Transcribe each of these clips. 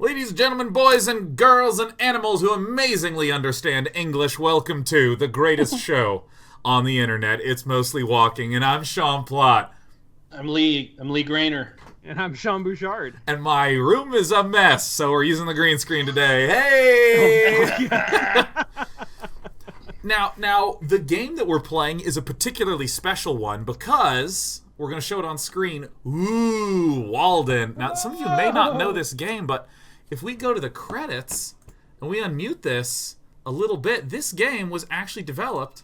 Ladies and gentlemen, boys and girls and animals who amazingly understand English, welcome to the greatest show on the internet. It's Mostly Walking, and I'm Sean Plott. I'm Lee Grainer. And I'm Sean Bouchard. And my room is a mess, so we're using the green screen today. Hey! Now, the game that we're playing is a particularly special one because we're going to show it on screen. Ooh, Walden. Now, some of you may not know this game, but if we go to the credits and we unmute this a little bit, this game was actually developed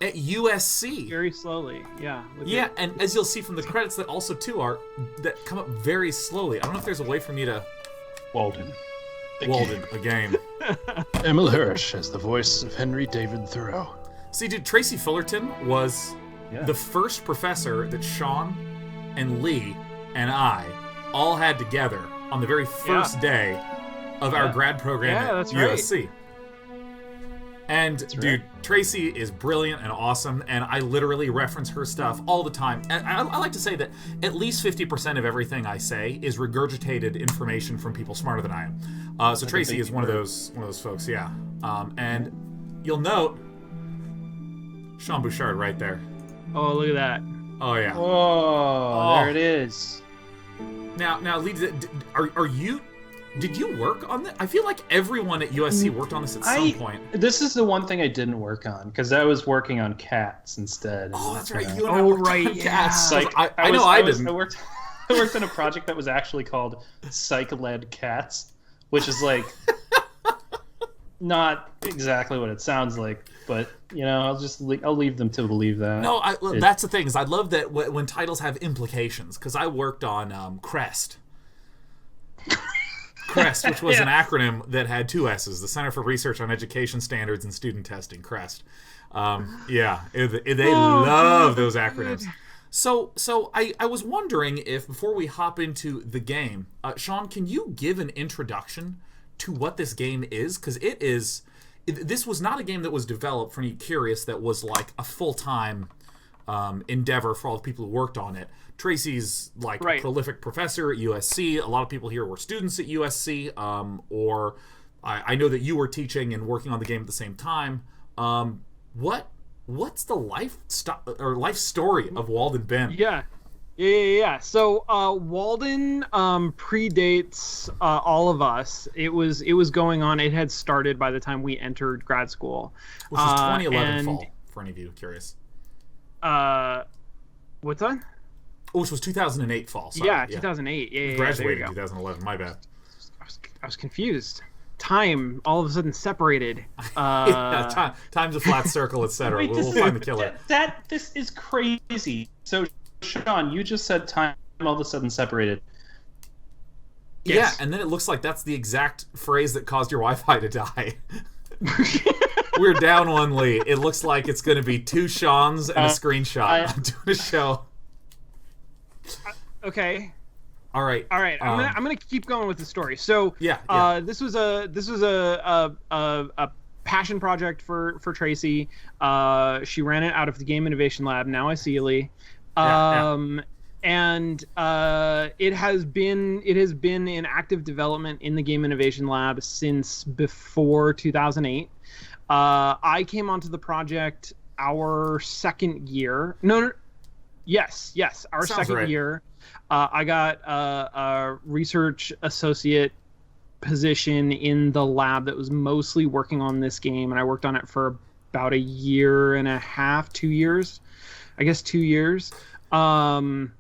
at USC. Very slowly, yeah. Yeah, and as you'll see from the credits, that also, too, that come up very slowly. I don't know if there's a way for me to... Walden, a game. Emil Hirsch as the voice of Henry David Thoreau. See, dude, Tracy Fullerton was the first professor that Sean and Lee and I all had together on the very first day of our grad program at USC. Right. And, dude, Tracy is brilliant and awesome, and I literally reference her stuff all the time. And I like to say that at least 50% of everything I say is regurgitated information from people smarter than I am. So Tracy is one of those folks, yeah. And you'll note Sean Bouchard right there. Oh, look at that. Oh, yeah. Oh, there it is. Now, Lee, did you work on this? I feel like everyone at USC worked on this at some point. This is the one thing I didn't work on, because I was working on cats instead. Oh, that's right. You and I worked on cats. Like, I didn't. I worked on a project that was actually called Psych-Led Cats, which is like not exactly what it sounds like, but I'll leave them to believe that. No, that's the thing, is I love that when titles have implications, because I worked on CREST. CREST, which was an acronym that had two S's, the Center for Research on Education Standards and Student Testing, CREST. They love those acronyms. So I was wondering if, before we hop into the game, Sean, can you give an introduction to what this game is? Because this was not a game that was developed, for any curious, that was like a full-time endeavor for all the people who worked on it. Tracy's a prolific professor at USC. A lot of people here were students at USC, or I know that you were teaching and working on the game at the same time. What's the life story of Walden been? Yeah. So Walden predates all of us. It was going on. It had started by the time we entered grad school, which was 2011 fall. For any of you curious. What's that? Oh, which was 2008 fall. Sorry. Yeah, 2008. Yeah, graduated in 2011. My bad. I was confused. Time all of a sudden separated. Time's a flat circle, etc. We'll find the killer. This is crazy. So, Sean, you just said time all of a sudden separated. Yes. Yeah, and then it looks like that's the exact phrase that caused your Wi-Fi to die. We're down one, Lee. It looks like it's going to be two Seans and a screenshot. I'm doing a show. Okay. All right. I'm gonna keep going with the story. So this was a passion project for Tracy. She ran it out of the Game Innovation Lab. Now I see you, Lee. And it has been in active development in the Game Innovation Lab since before 2008. I came onto the project our second year. Yes, our second year. I got a research associate position in the lab that was mostly working on this game, and I worked on it for about a year and a half, 2 years. I guess 2 years. And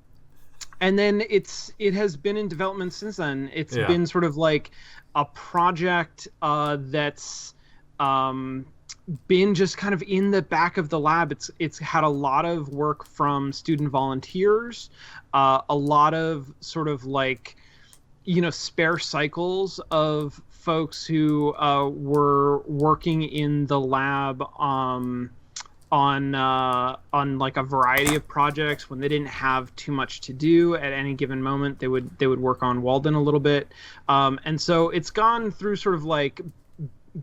then it has been in development since then. It's been sort of like a project that's been just kind of in the back of the lab. It's had a lot of work from student volunteers, a lot of sort of like, spare cycles of folks who were working in the lab on like a variety of projects. When they didn't have too much to do at any given moment, they would work on Walden a little bit. And so it's gone through sort of like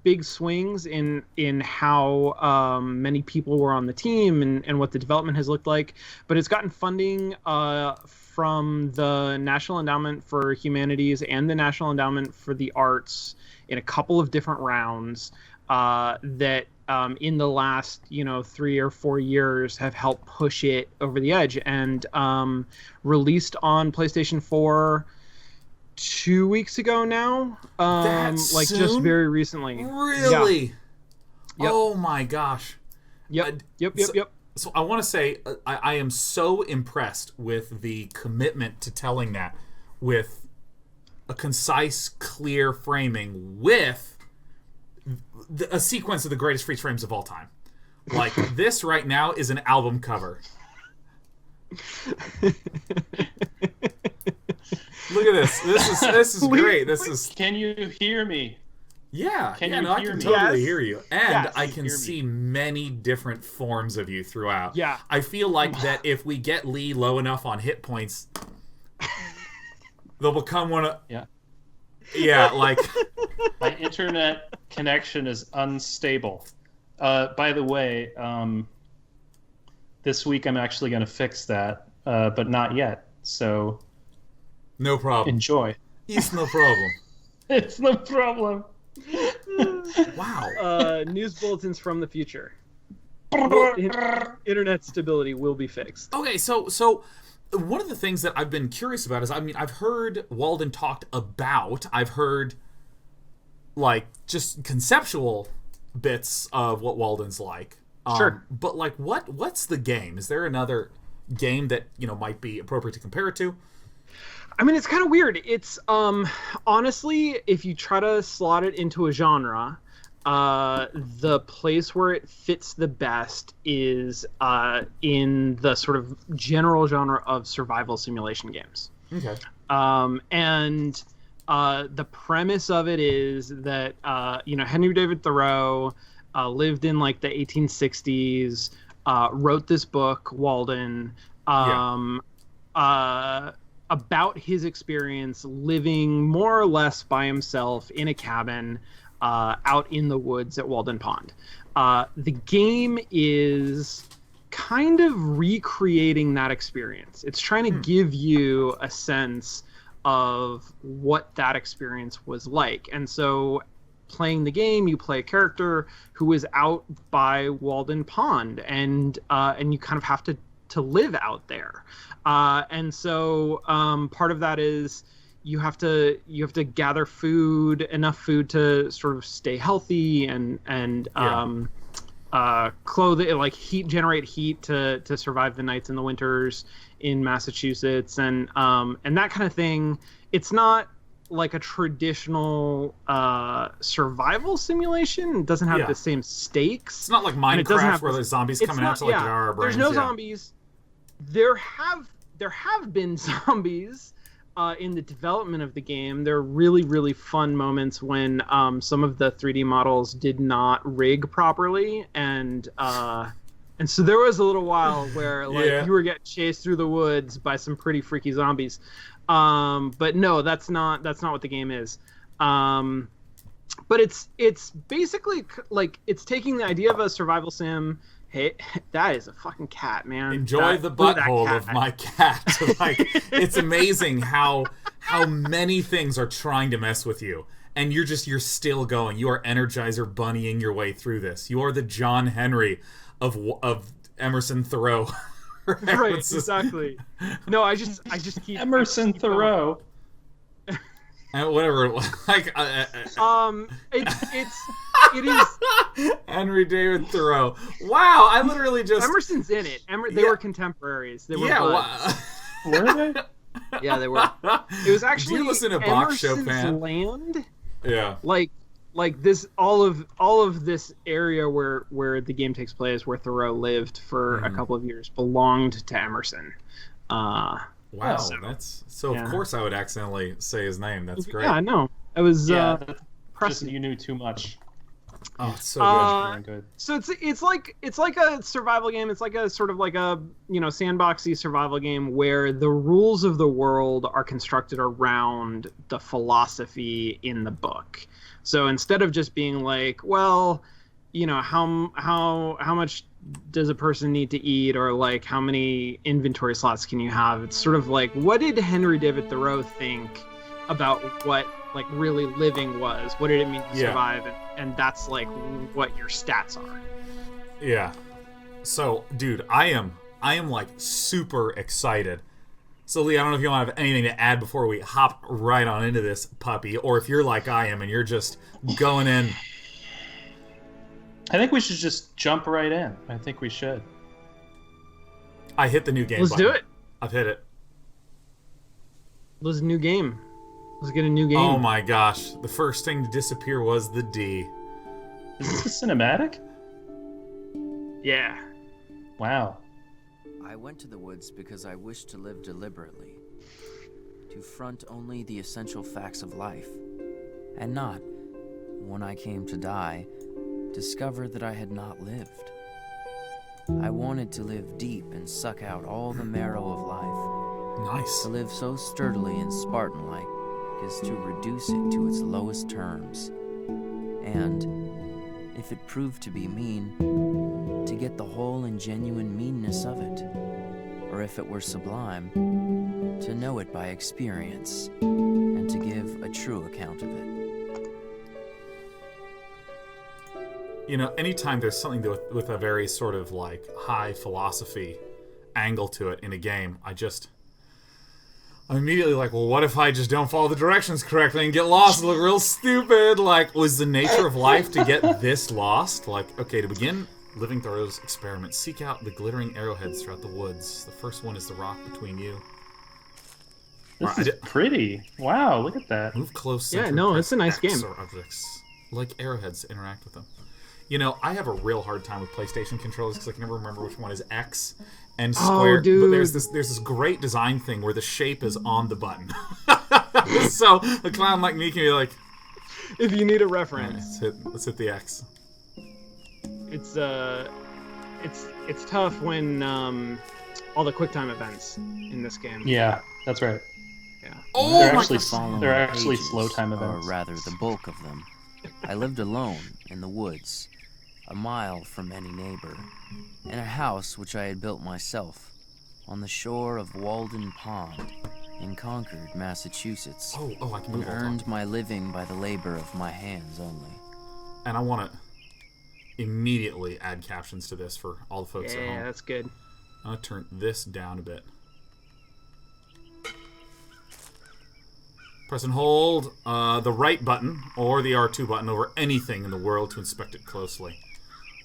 big swings in how many people were on the team and what the development has looked like, but it's gotten funding from the National Endowment for Humanities and the National Endowment for the Arts in a couple of different rounds that in the last 3 or 4 years have helped push it over the edge, and released on PlayStation 4 2 weeks ago now, like soon? Just very recently. Really? Yeah. Yep. Oh my gosh. Yep. So I want to say I am so impressed with the commitment to telling that with a concise, clear framing with a sequence of the greatest freeze frames of all time. Like, this right now is an album cover. Look at this. This is great. This is. Can you hear me? Yeah. I can totally hear you, and I can see many different forms of you throughout. Yeah. I feel like that if we get Lee low enough on hit points, they'll become one of. Yeah. Yeah, like. My internet connection is unstable. By the way, this week I'm actually going to fix that, but not yet. So. No problem. Enjoy. It's no problem. It's no problem. Wow. News bulletins from the future. Internet stability will be fixed. Okay, so one of the things that I've been curious about is, I've heard Walden talked about, I've heard, like, just conceptual bits of what Walden's like. Sure. But, like, what's the game? Is there another game that, might be appropriate to compare it to? I mean, it's kind of weird. It's, honestly, if you try to slot it into a genre, the place where it fits the best is in the sort of general genre of survival simulation games. Okay. And the premise of it is that, Henry David Thoreau lived in, like, the 1860s, wrote this book, Walden, about his experience living more or less by himself in a cabin out in the woods at Walden Pond. The game is kind of recreating that experience. It's trying to give you a sense of what that experience was like. And so playing the game, you play a character who is out by Walden Pond, and you kind of have to live out there. And so part of that is you have to gather enough food to sort of stay healthy and clothe, like generate heat to survive the nights and the winters in Massachusetts and that kind of thing. It's not like a traditional survival simulation. It doesn't have the same stakes. It's not like Minecraft where there's zombies coming out to like devour our brains. There's no zombies. There have been zombies in the development of the game. There are really, really fun moments when some of the 3D models did not rig properly, and so there was a little while where you were getting chased through the woods by some pretty freaky zombies. But no, that's not what the game is. But it's basically like it's taking the idea of a survival sim. Hey, that is a fucking cat, man. Enjoy the butthole of my cat. Like, it's amazing how many things are trying to mess with you, and you're still going. You are Energizer Bunnying your way through this. You are the John Henry of Emerson Thoreau. Right, exactly. No, I just keep Emerson Thoreau. Whatever, like it is Henry David Thoreau. Wow, I literally just Emerson's in it. They were contemporaries. They were were they? Yeah, they were. It was actually Do you listen to Bach Chopin? Land. Yeah, like this all of this area where the game takes place, where Thoreau lived for a couple of years, belonged to Emerson. Wow, that's so. Of course, I would accidentally say his name. That's great. Yeah, I know. It was just you knew too much. Oh, it's so good. Very good. So it's like a survival game. It's like a sort of like a sandboxy survival game where the rules of the world are constructed around the philosophy in the book. So instead of just being like, well, how much does a person need to eat, or like how many inventory slots can you have? It's sort of like, what did Henry David Thoreau think about what like really living was? What did it mean to survive? And that's like what your stats are. Yeah. So, dude, I am like super excited. So, Lee, I don't know if you want to have anything to add before we hop right on into this puppy, or if you're like I am and you're just going in. I think we should just jump right in. I think we should. I hit the new game Let's button. do it. I've hit it. Let's new game. Let's get a new game. Oh my gosh. The first thing to disappear was the D. Is this a cinematic? Yeah. Wow. I went to the woods because I wished to live deliberately, to front only the essential facts of life, and not, when I came to die, discover that I had not lived. I wanted to live deep and suck out all the marrow of life. Nice. To live so sturdily and Spartan-like is to reduce it to its lowest terms. And, if it proved to be mean, to get the whole and genuine meanness of it. Or if it were sublime, to know it by experience, and to give a true account of it. Anytime there's something with a very sort of like high philosophy angle to it in a game, I'm immediately like, well, what if I just don't follow the directions correctly and get lost and look real stupid? Like, was the nature of life to get this lost? Like, okay, to begin living Thoreau's experiment, seek out the glittering arrowheads throughout the woods. The first one is the rock between you. This is pretty. Wow, look at that. Move close. Yeah, no, it's a nice game. Or objects like arrowheads, interact with them. I have a real hard time with PlayStation controllers because I can never remember which one is X and square. Oh, dude. But there's this great design thing where the shape is on the button. So a clown like me can be like, if you need a reference, let's hit the X. It's tough when all the QuickTime events in this game. Yeah, that's right. Yeah. Oh, they're actually slow time events. Or rather, the bulk of them. I lived alone in the woods, a mile from any neighbor, in a house which I had built myself, on the shore of Walden Pond, in Concord, Massachusetts. Oh, I can and earned my living by the labor of my hands only. And I want to immediately add captions to this for all the folks at home. Yeah, that's good. I'm going to turn this down a bit. Press and hold the right button or the R2 button over anything in the world to inspect it closely.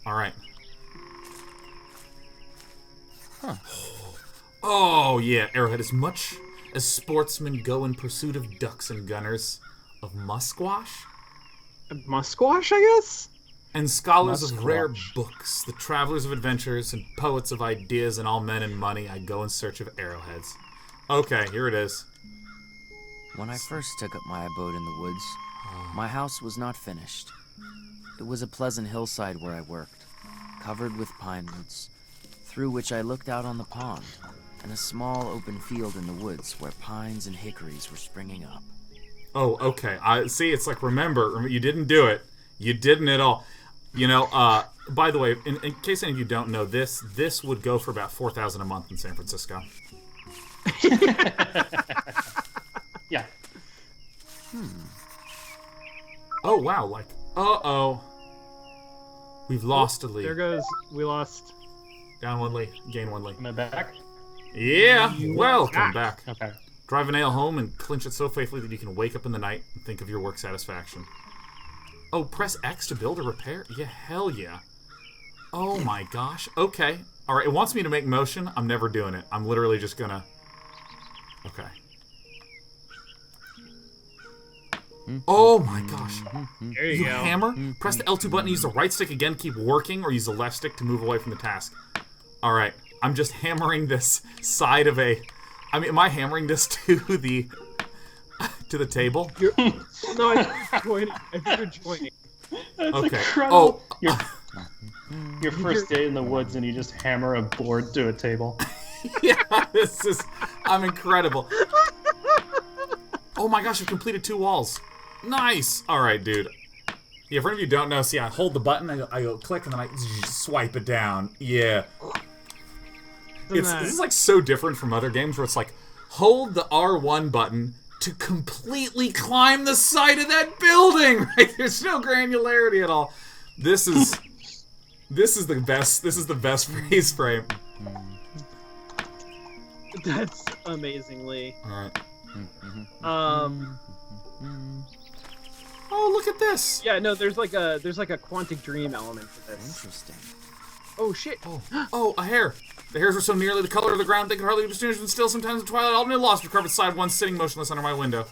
All right. Huh. Oh, yeah. Arrowhead, as much as sportsmen go in pursuit of ducks and gunners, of musquash? Musquash, I guess? And scholars of rare Musquash. books, the travelers of adventures, and poets of ideas, and all men and money, I go in search of arrowheads. Okay, here it is. When I first took up my abode in the woods, my house was not finished. It was a pleasant hillside where I worked, covered with pine woods, through which I looked out on the pond, and a small open field in the woods where pines and hickories were springing up. Oh, okay. See, it's like, remember, you didn't do it. You didn't at all. By the way, in case any of you don't know, this would go for about $4,000 a month in San Francisco. Yeah. Oh, wow. Like, uh-oh. We've lost a lead. There goes. We lost. Down one lead. Gain one lead. Am I back? Yeah. Welcome back. Okay. Drive a nail home and clinch it so faithfully that you can wake up in the night and think of your work satisfaction. Oh, press X to build or repair? Yeah, hell yeah. Oh my gosh. Okay. Alright, it wants me to make motion. I'm never doing it. I'm literally just gonna... Okay. Oh my gosh. There you go. Hammer? Press the L2 button, use the right stick again, keep working, or use the left stick to move away from the task. Alright. I'm just hammering this side of a... I mean, am I hammering this to the... to the table? No, I think you're joining. That's Okay. incredible. Oh. Your first day in the woods, and you just hammer a board to a table. Yeah, I'm incredible. Oh my gosh, I've completed 2 walls. Nice. All right, dude. Yeah, for any of you who don't know, see, I hold the button, I go click, and then I swipe it down. Yeah. This is like so different from other games where it's like, hold the R1 button to completely climb the side of that building. Right? There's no granularity at all. This is the best. This is the best freeze frame. That's amazingly. All right. Oh, look at this. Yeah, no, there's like a Quantic Dream element to this. Interesting. Oh shit. Oh, a hair. The hairs were so nearly the color of the ground they could hardly be distinguished, and still sometimes in twilight all nearly lost, with carpet side one sitting motionless under my window.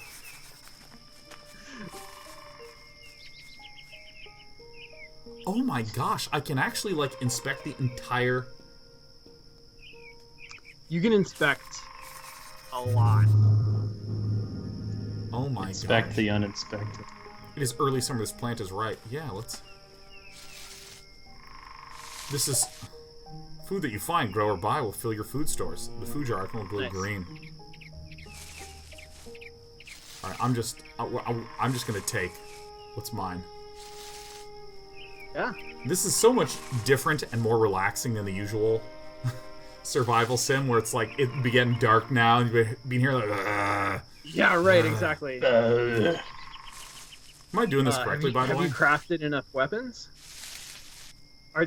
Oh my gosh, I can actually like inspect the entire. You can inspect a lot. Oh my god. Inspect the uninspected. It is early summer. This plant is ripe. Yeah, let's. This is food that you find, grow or buy, will fill your food stores. The food jar icon will glow green. All right, I'm just gonna take what's mine. Yeah. This is so much different and more relaxing than the usual survival sim, where it's like it be getting dark now, and you've been here like. Yeah, right. Exactly. Am I doing this correctly, by the way? Have you crafted enough weapons?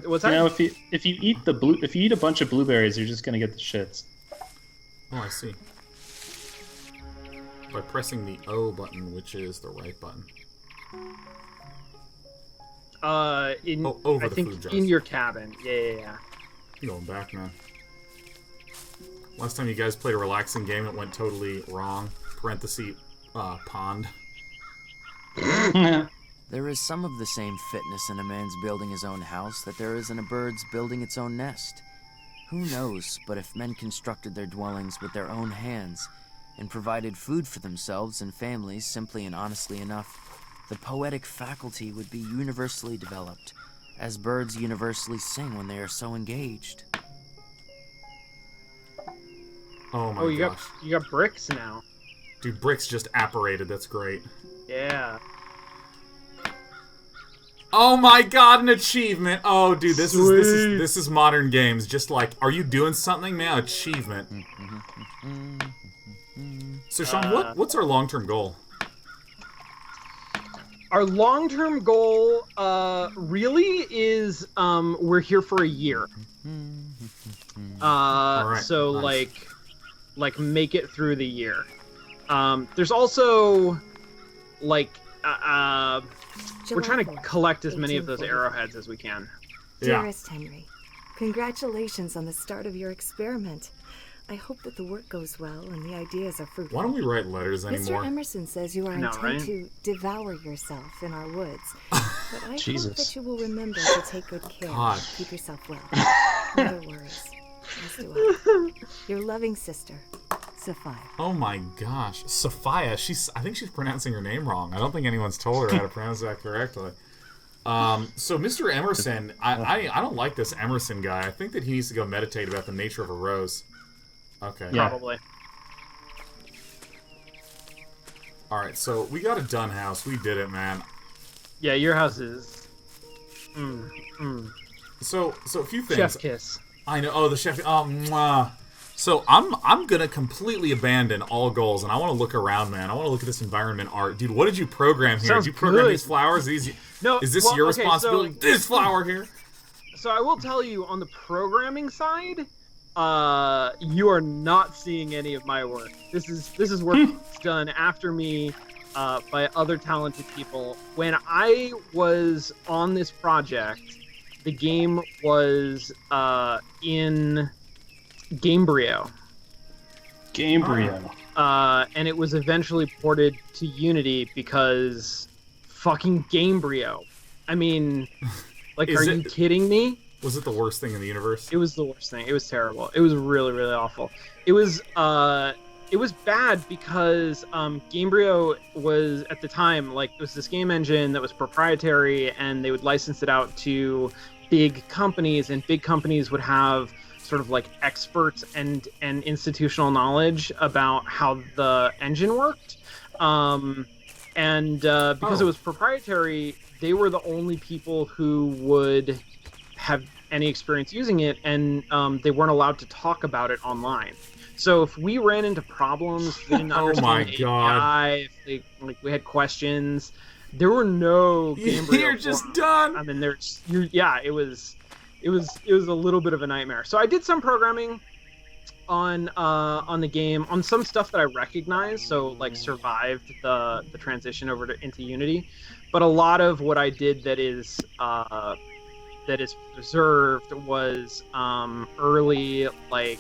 What's that? You know, if you eat a bunch of blueberries, you're just gonna get the shits. Oh, I see. By pressing the O button, which is the right button. Over the food jars. In your cabin. Yeah. I'm going back now. Last time you guys played a relaxing game, it went totally wrong. Parenthesis, pond. There is some of the same fitness in a man's building his own house that there is in a bird's building its own nest. Who knows, but if men constructed their dwellings with their own hands and provided food for themselves and families simply and honestly enough, the poetic faculty would be universally developed, as birds universally sing when they are so engaged. Oh my gosh. You got bricks now. Dude, bricks just apparated. That's great. Yeah. Oh my god, an achievement! Oh, dude, this is modern games. Just like, are you doing something, man? Achievement. So, Sean, what's our long-term goal? Our long-term goal, really is, we're here for a year. Right, so nice. like make it through the year. There's also, like, we're trying to collect as many of those arrowheads as we can. Dearest Henry, congratulations on the start of your experiment. I hope that the work goes well and the ideas are fruitful. Why don't we write letters anymore? Mr. Emerson says you are intent to devour yourself in our woods. But I hope that you will remember to take good care and keep yourself well. No worries. As do I. Your loving sister, Sophia. Oh my gosh. Sophia, I think she's pronouncing her name wrong. I don't think anyone's told her how to pronounce that correctly. So Mr. Emerson, I don't like this Emerson guy. I think that he needs to go meditate about the nature of a rose. Okay. Yeah. Probably. Alright, so we got a done house. We did it, man. Yeah, your house is... So a few things. Chef kiss. I know. Oh, the chef. Oh, mwah. So I'm gonna completely abandon all goals, and I want to look around, man. I want to look at this environment art, dude. What did you program here? Sounds did you program good. these flowers? Is this your okay, responsibility? This flower here. So I will tell you, on the programming side, you are not seeing any of my work. This is work done after me by other talented people. When I was on this project, the game was in Gamebryo. And it was eventually ported to Unity because fucking Gamebryo. I mean, like, are you kidding me? Was it the worst thing in the universe? It was the worst thing. It was terrible. It was really, really awful. It was it was bad because Gamebryo was at the time like it was this game engine that was proprietary, and they would license it out to big companies, and big companies would have sort of like experts and institutional knowledge about how the engine worked. Because it was proprietary, they were the only people who would have any experience using it, and they weren't allowed to talk about it online. So if we ran into problems, we didn't understand the API, if we had questions, there were no Gamebryo You're just done. I mean, it was a little bit of a nightmare. So I did some programming on the game, on some stuff that I recognized, so like survived the transition over into Unity. But a lot of what I did that is preserved was early like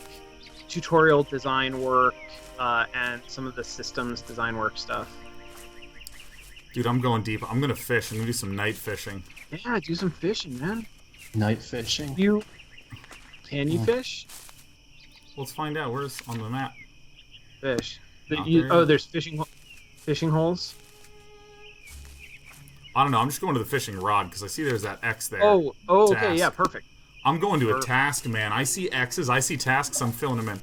tutorial design work and some of the systems design work stuff. Dude, I'm going deep. I'm gonna fish. I'm gonna do some night fishing. Yeah, do some fishing, man. Night fishing. Can you fish? Let's find out. Where's on the map? Fish. There. There's fishing holes. I don't know. I'm just going to the fishing rod because I see there's that X there. Oh, okay, task. yeah, perfect. I'm going to a task, man. I see X's. I see tasks. I'm filling them in.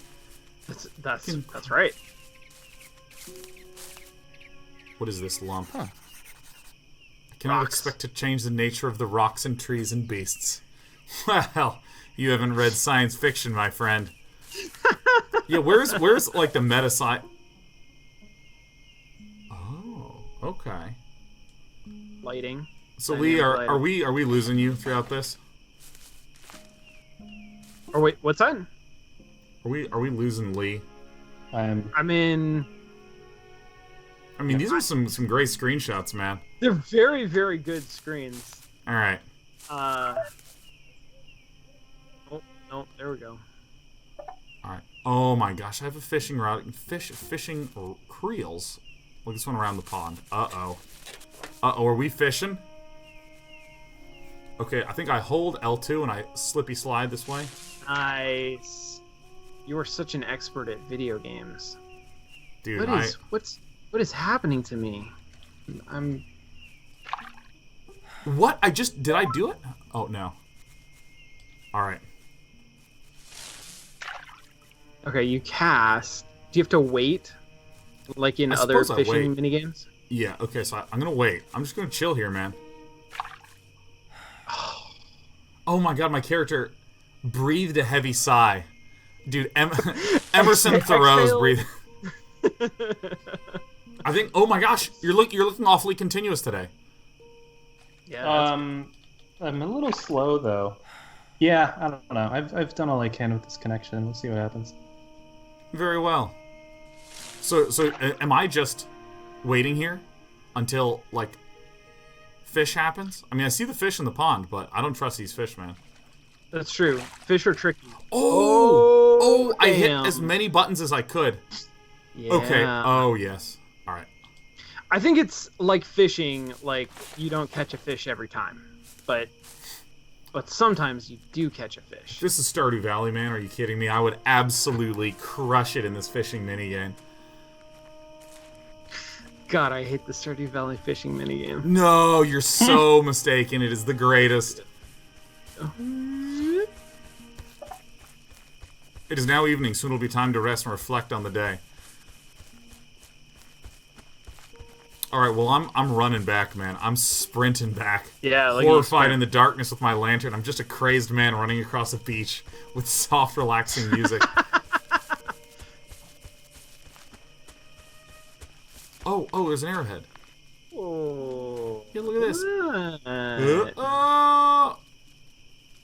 That's right. What is this lump? Huh. I cannot expect to change the nature of the rocks and trees and beasts. Well, you haven't read science fiction, my friend. Yeah, where's like the meta side? Oh, okay. Lighting. So Lee, are we losing you throughout this? Or wait, what's that? Are we losing Lee? I mean, these are some great screenshots, man. They're very, very good screens. All right. No, there we go. All right. Oh my gosh, I have a fishing rod. Fishing creels. Look, this one around the pond. Uh-oh, are we fishing? Okay, I think I hold L2 and I slippy slide this way. Nice. You are such an expert at video games. Dude, what is happening to me? What? Did I do it? Oh, no. Alright. Okay, you cast. Do you have to wait? Like in other fishing minigames? Yeah, okay, so I'm gonna wait. I'm just gonna chill here, man. Oh my god, my character breathed a heavy sigh. Dude, Emerson Thoreau's breathing. I think, oh my gosh, you're looking awfully continuous today. Yeah. I'm a little slow though. Yeah, I don't know. I've done all I can with this connection. We'll see what happens. Very well. So am I just waiting here until like fish happens? I mean, I see the fish in the pond, but I don't trust these fish, man. That's true. Fish are tricky. Oh! I hit as many buttons as I could. Yeah. Okay. Oh yes. All right. I think it's like fishing. Like you don't catch a fish every time, but sometimes you do catch a fish. This is Stardew Valley, man. Are you kidding me? I would absolutely crush it in this fishing minigame. God, I hate the Stardew Valley fishing minigame. No, you're so mistaken. It is the greatest. It is now evening. Soon will be time to rest and reflect on the day. All right, well, I'm running back, man. I'm sprinting back. Yeah, like horrified in the darkness with my lantern. I'm just a crazed man running across a beach with soft, relaxing music. Oh, there's an arrowhead. Oh. Yeah, look at this.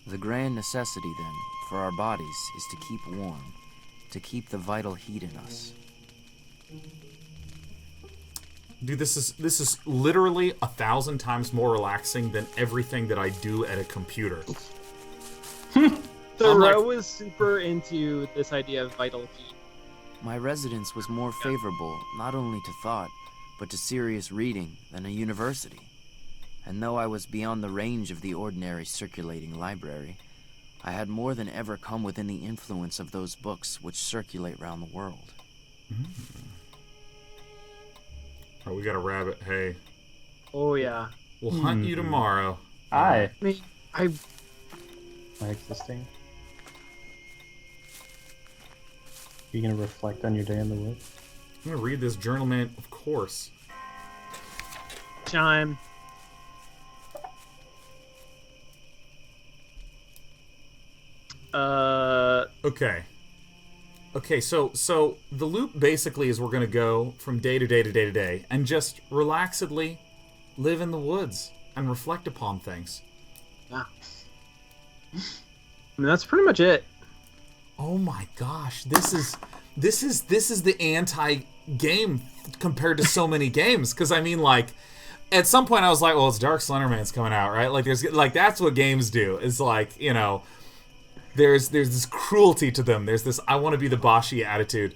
The grand necessity, then, for our bodies is to keep warm, to keep the vital heat in us. Dude, this is literally 1,000 times more relaxing than everything that I do at a computer. Thoreau was super into this idea of vital heat. My residence was more favorable not only to thought, but to serious reading than a university. And though I was beyond the range of the ordinary circulating library, I had more than ever come within the influence of those books which circulate round the world. Oh, we got a rabbit. Hey. Oh, yeah. We'll hunt you tomorrow. Hi. I mean, Am I existing? Are you going to reflect on your day in the woods? I'm going to read this journal, man. Of course. Chime. Okay. Okay, so the loop basically is we're going to go from day to day to day to day and just relaxedly live in the woods and reflect upon things. Yeah. I mean, that's pretty much it. Oh my gosh, this is the anti-game compared to so many games. Because I mean, like, at some point I was like, well, it's Dark Slenderman's coming out, right? Like, that's what games do. It's like, you know, there's this cruelty to them. There's this I want to be the Bashi attitude.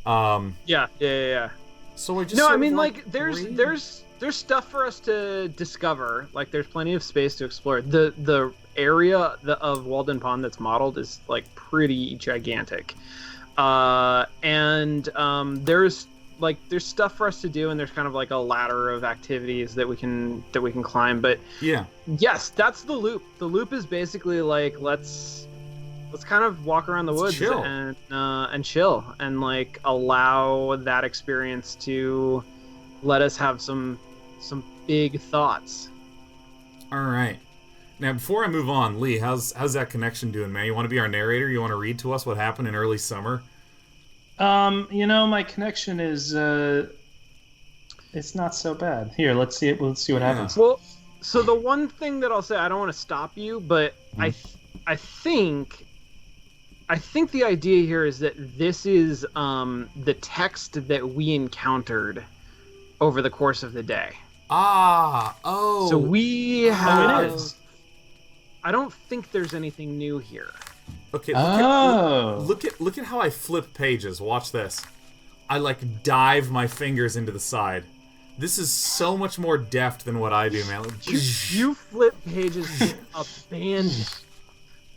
Yeah. So I just no, I mean, like there's stuff for us to discover. Like, there's plenty of space to explore. The area of Walden Pond that's modeled is like pretty gigantic, and there's stuff for us to do, and there's kind of like a ladder of activities that we can climb. But yeah, yes, that's the loop. The loop is basically like let's kind of walk around the woods chill. and chill and like allow that experience to let us have some big thoughts. All right. Now, before I move on, Lee, how's that connection doing, man? You want to be our narrator? You want to read to us what happened in early summer? You know, my connection is it's not so bad. Here, let's see it. Let's see what happens. Well, so the one thing that I'll say, I don't want to stop you, but I think the idea here is that this is the text that we encountered over the course of the day. So we have. It is. I don't think there's anything new here. Okay. Look at how I flip pages. Watch this. I like dive my fingers into the side. This is so much more deft than what I do, man. You flip pages to abandon.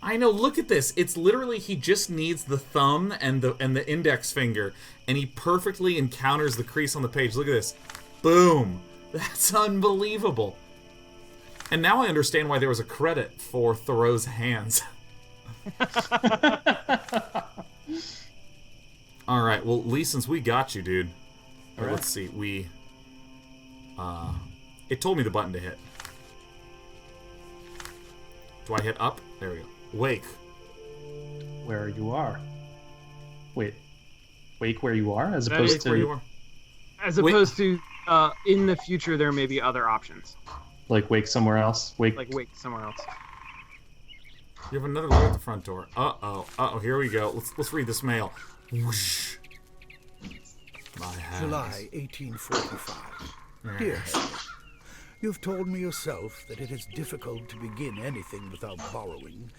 I know. Look at this. It's literally he just needs the thumb and the index finger, and he perfectly encounters the crease on the page. Look at this. Boom. That's unbelievable. And now I understand why there was a credit for Thoreau's hands. All right. Well, Lee, since we got you, dude. All right. Let's see. It told me the button to hit. Do I hit up? There we go. Wake. Where you are. Wait. Wake where you are, as opposed to. Where you are. As opposed to in the future, there may be other options. Like wake somewhere else. Wake somewhere else. You have another letter at the front door. Uh-oh. Here we go. Let's read this mail. Whoosh. July 1845. Dear Henry, you've told me yourself that it is difficult to begin anything without borrowing,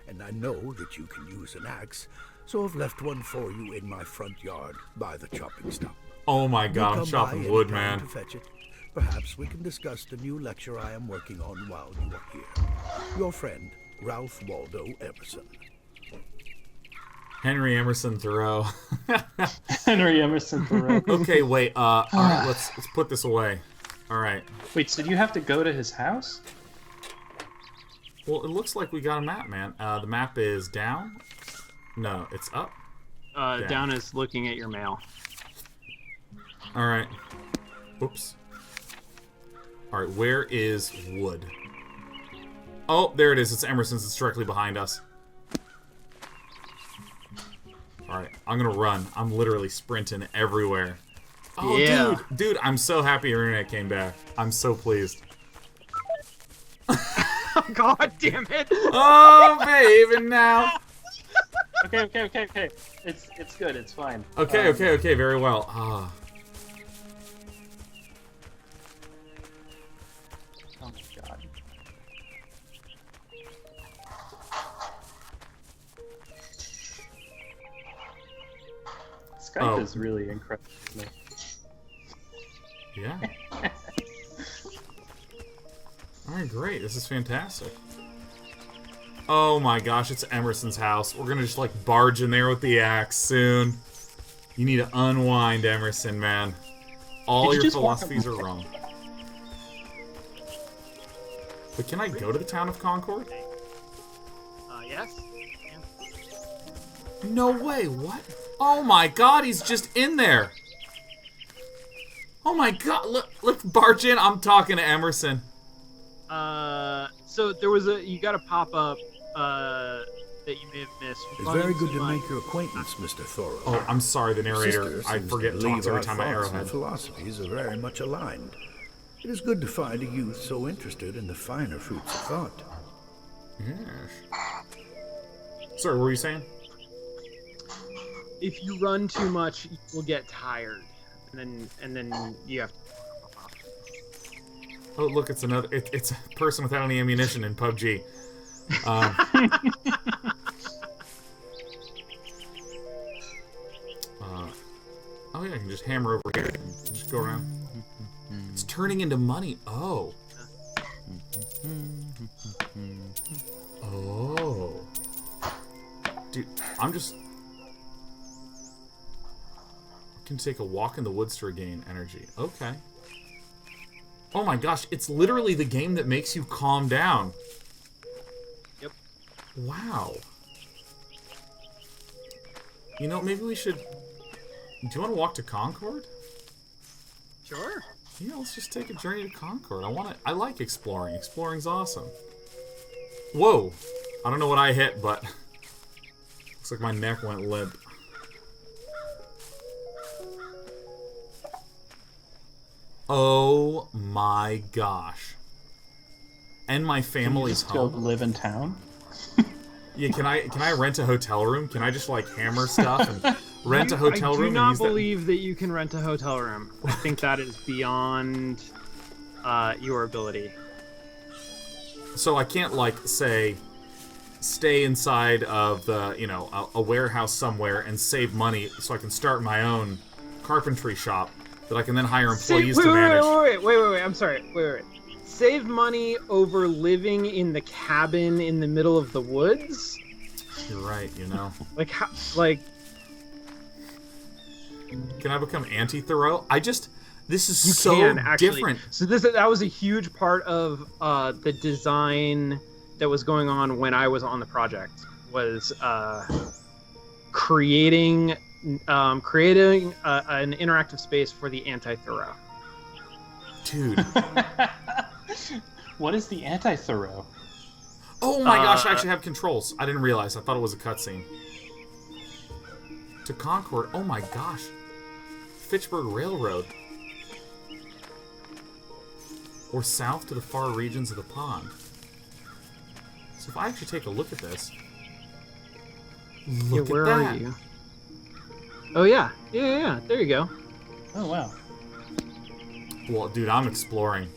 and I know that you can use an axe, so I've left one for you in my front yard by the chopping stump. Oh my god, I'm chopping wood, man. To fetch it. Perhaps we can discuss the new lecture I am working on while you are here. Your friend, Ralph Waldo Emerson. Henry Emerson Thoreau. Henry Emerson Thoreau. Okay, wait. All right, let's put this away. All right. Wait, so do you have to go to his house? Well, it looks like we got a map, man. The map is down. No, it's up. Down is looking at your mail. All right. Oops. All right, where is wood? Oh, there it is. It's Emerson's. It's directly behind us. All right, I'm gonna run. I'm literally sprinting everywhere. Oh, yeah. Dude, I'm so happy your internet came back. I'm so pleased. God damn it! Oh, baby, now. Okay. It's good. It's fine. Okay. Very well. Ah. Oh my god. Skype is really incredible. Yeah. Alright, great. This is fantastic. Oh my gosh, it's Emerson's house. We're gonna just like barge in there with the axe soon. You need to unwind, Emerson, man. All your philosophies are wrong. But can I go to the town of Concord? Yes. No way, what? Oh my god, he's just in there. Oh my god, let's barge in. I'm talking to Emerson. So there was you got a pop-up, that you may have missed. It's very good to make your acquaintance, Mr. Thoreau. Oh, I'm sorry, the narrator. I forget talks every time I arrowhead. Philosophies are very much aligned. It is good to find a youth so interested in the finer fruits of thought. Yes. Sorry, what were you saying? If you run too much, you will get tired, and then you have to. Oh, look, it's another. It's a person without any ammunition in PUBG. Oh yeah, I can just hammer over here and just go around. It's turning into money. Oh. Oh. Dude, I can take a walk in the woods to regain energy. Okay. Oh my gosh, it's literally the game that makes you calm down. Yep. Wow. You know, maybe we should... Do you want to walk to Concord? Sure. Yeah, let's just take a journey to Concord. I like exploring. Exploring's awesome. Whoa. I don't know what I hit, but... Looks like my neck went limp. Oh my gosh. And my family's home. Go live in town? Yeah, can I rent a hotel room? Can I just like hammer stuff and rent a hotel room? I do not believe that you can rent a hotel room. I think that is beyond your ability. So I can't like say stay inside of the, you know, a warehouse somewhere and save money so I can start my own carpentry shop that I can then hire employees to manage. Wait, I'm sorry. Wait. Save money over living in the cabin in the middle of the woods? You're right, you know. Like, how, like... Can I become anti-Thoreau? This is so different. So that was a huge part of the design that was going on when I was on the project, was creating an interactive space for the anti-Thoreau. Dude. What is the anti-Thoreau? Oh my gosh, I actually have controls. I didn't realize. I thought it was a cutscene. To Concord. Oh my gosh. Fitchburg Railroad. Or south to the far regions of the pond. So if I actually take a look at this. Look at that. Where are you? Oh yeah. Yeah. There you go. Oh wow. Well, dude, I'm exploring.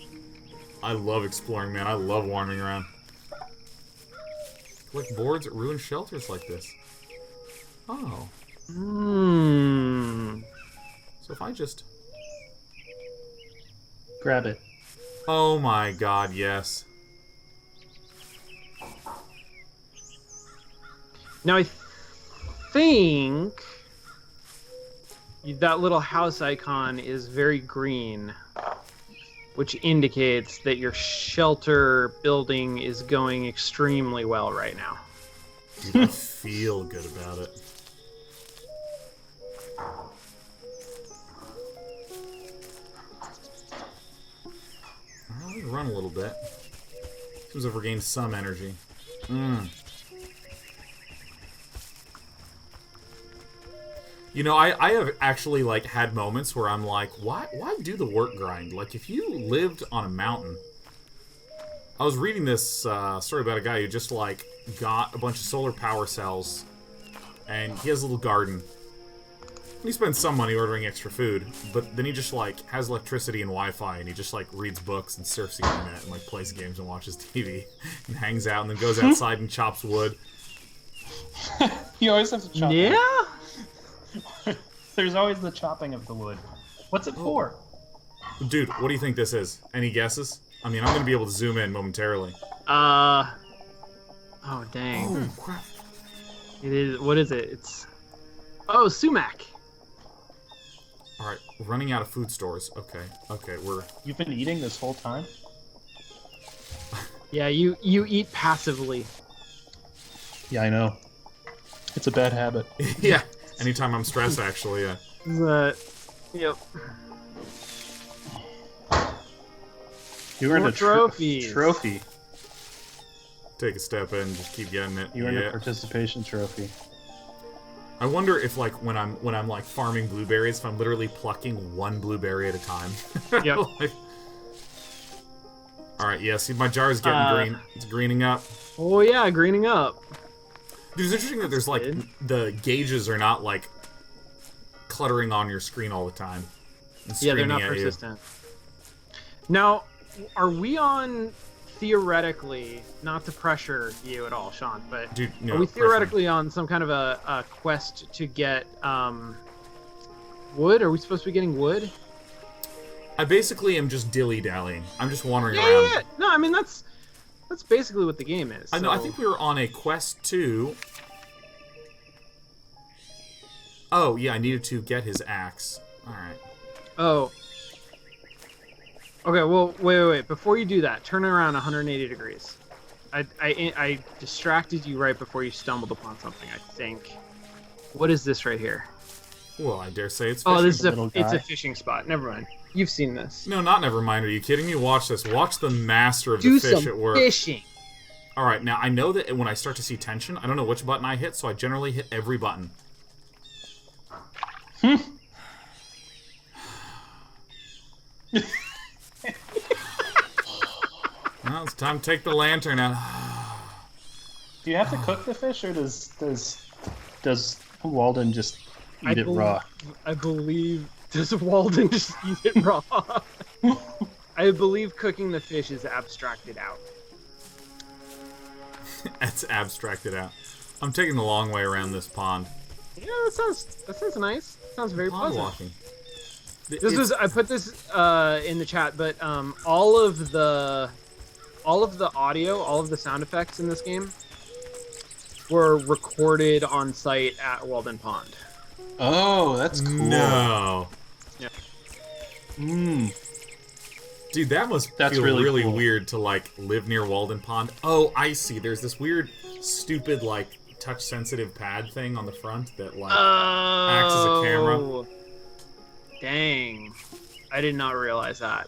I love exploring, man. I love wandering around. Collect boards at ruined shelters like this. Oh. So if I just... Grab it. Oh my god, yes. Now I think that little house icon is very green, which indicates that your shelter building is going extremely well right now. I feel good about it. I'll run a little bit. Seems I've regained some energy. You know, I have actually, like, had moments where I'm like, why do the work grind? Like, if you lived on a mountain... I was reading this story about a guy who just, like, got a bunch of solar power cells, and he has a little garden. And he spends some money ordering extra food, but then he just, like, has electricity and Wi-Fi, and he just, like, reads books and surfs the internet and, like, plays games and watches TV, and hangs out, and then goes outside and chops wood. You always have to chop wood. There's always the chopping of the wood. What's it for? Dude, what do you think this is? Any guesses? I mean, I'm going to be able to zoom in momentarily. Oh, dang. Oh, crap. It is, what is it? It's... Oh, sumac. All right, running out of food stores. Okay, we're... You've been eating this whole time? Yeah, you eat passively. Yeah, I know. It's a bad habit. Yeah, anytime I'm stressed, actually, yeah. Yep. You earned a trophies. Trophy. Take a step in, just keep getting it. You earned a participation trophy. I wonder if, like, when I'm like farming blueberries, if I'm literally plucking one blueberry at a time. Yep. Like... All right, yeah. See, my jar is getting green. It's greening up. Oh yeah, greening up. Dude, it's interesting that there's like the gauges are not like cluttering on your screen all the time. Yeah, they're not persistent. Now, are we on theoretically, not to pressure you at all, Sean, but dude, no, are we theoretically on some kind of a quest to get wood? Are we supposed to be getting wood? I basically am just dilly-dallying. I'm just wandering around. Yeah. No, I mean that's basically what the game is. So. I know. I think we were on a quest to. Oh yeah, I needed to get his axe. All right. Oh. Okay. Well, wait. Before you do that, turn it around 180 degrees. I distracted you right before you stumbled upon something. I think. What is this right here? Well, I dare say it's fishing. Oh, this is it's a fishing spot. Never mind. You've seen this. No, not never mind. Are you kidding me? Watch this. Watch the master of the fish at work. Fishing. All right, now I know that when I start to see tension, I don't know which button I hit, so I generally hit every button. Well, it's time to take the lantern out. Do you have to cook the fish, or does Walden just eat it raw? I believe... Does Walden just eat it raw? I believe cooking the fish is abstracted out. It's abstracted out. I'm taking the long way around this pond. Yeah, that sounds nice. Sounds very pond pleasant. Walking. I put this in the chat, but all of the audio, all of the sound effects in this game were recorded on site at Walden Pond. Oh, that's cool. No. Yeah. Dude, that must feel really cool. Weird to like live near Walden Pond. Oh, I see. There's this weird, stupid like touch-sensitive pad thing on the front that like acts as a camera. Dang, I did not realize that.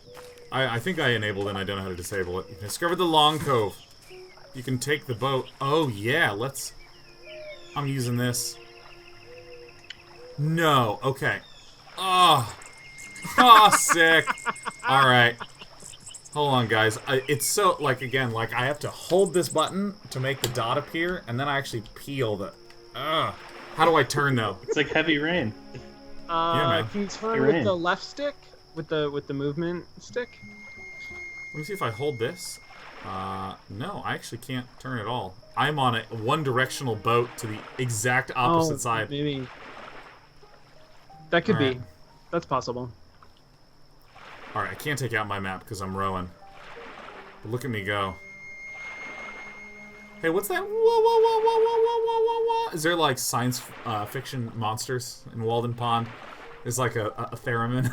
I think I enabled it and I don't know how to disable it. You discovered the Long Cove. You can take the boat. Oh yeah, I'm using this. No, okay. Sick. All right. Hold on, guys. It's so, like, again, like, I have to hold this button to make the dot appear, and then I actually peel the... How do I turn, though? It's like Heavy Rain. Yeah, man. Can you turn with the left stick? With the movement stick? Let me see if I hold this. No, I actually can't turn at all. I'm on a one-directional boat to the exact opposite side. Maybe. That could be. That's possible. Alright, I can't take out my map because I'm rowing. But look at me go. Hey, what's that? Whoa. Is there, like, science fiction monsters in Walden Pond? There's, like, a theremin.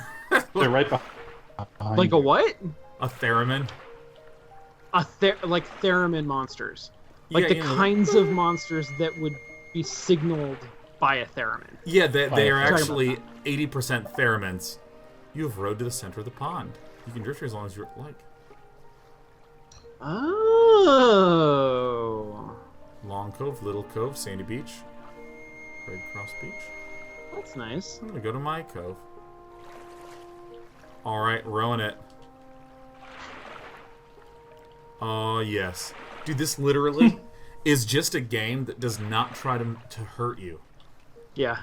They're right behind. Like a what? A theremin. Like theremin monsters. Like the kinds of monsters that would be signaled by a theremin. Yeah, they are actually 80% theremins. You have rowed to the center of the pond. You can drift here as long as you like. Oh. Long Cove, Little Cove, Sandy Beach, Red Cross Beach. That's nice. I'm gonna go to my cove. Alright, rowing it. Oh, yes. Dude, this literally is just a game that does not try to hurt you. Yeah.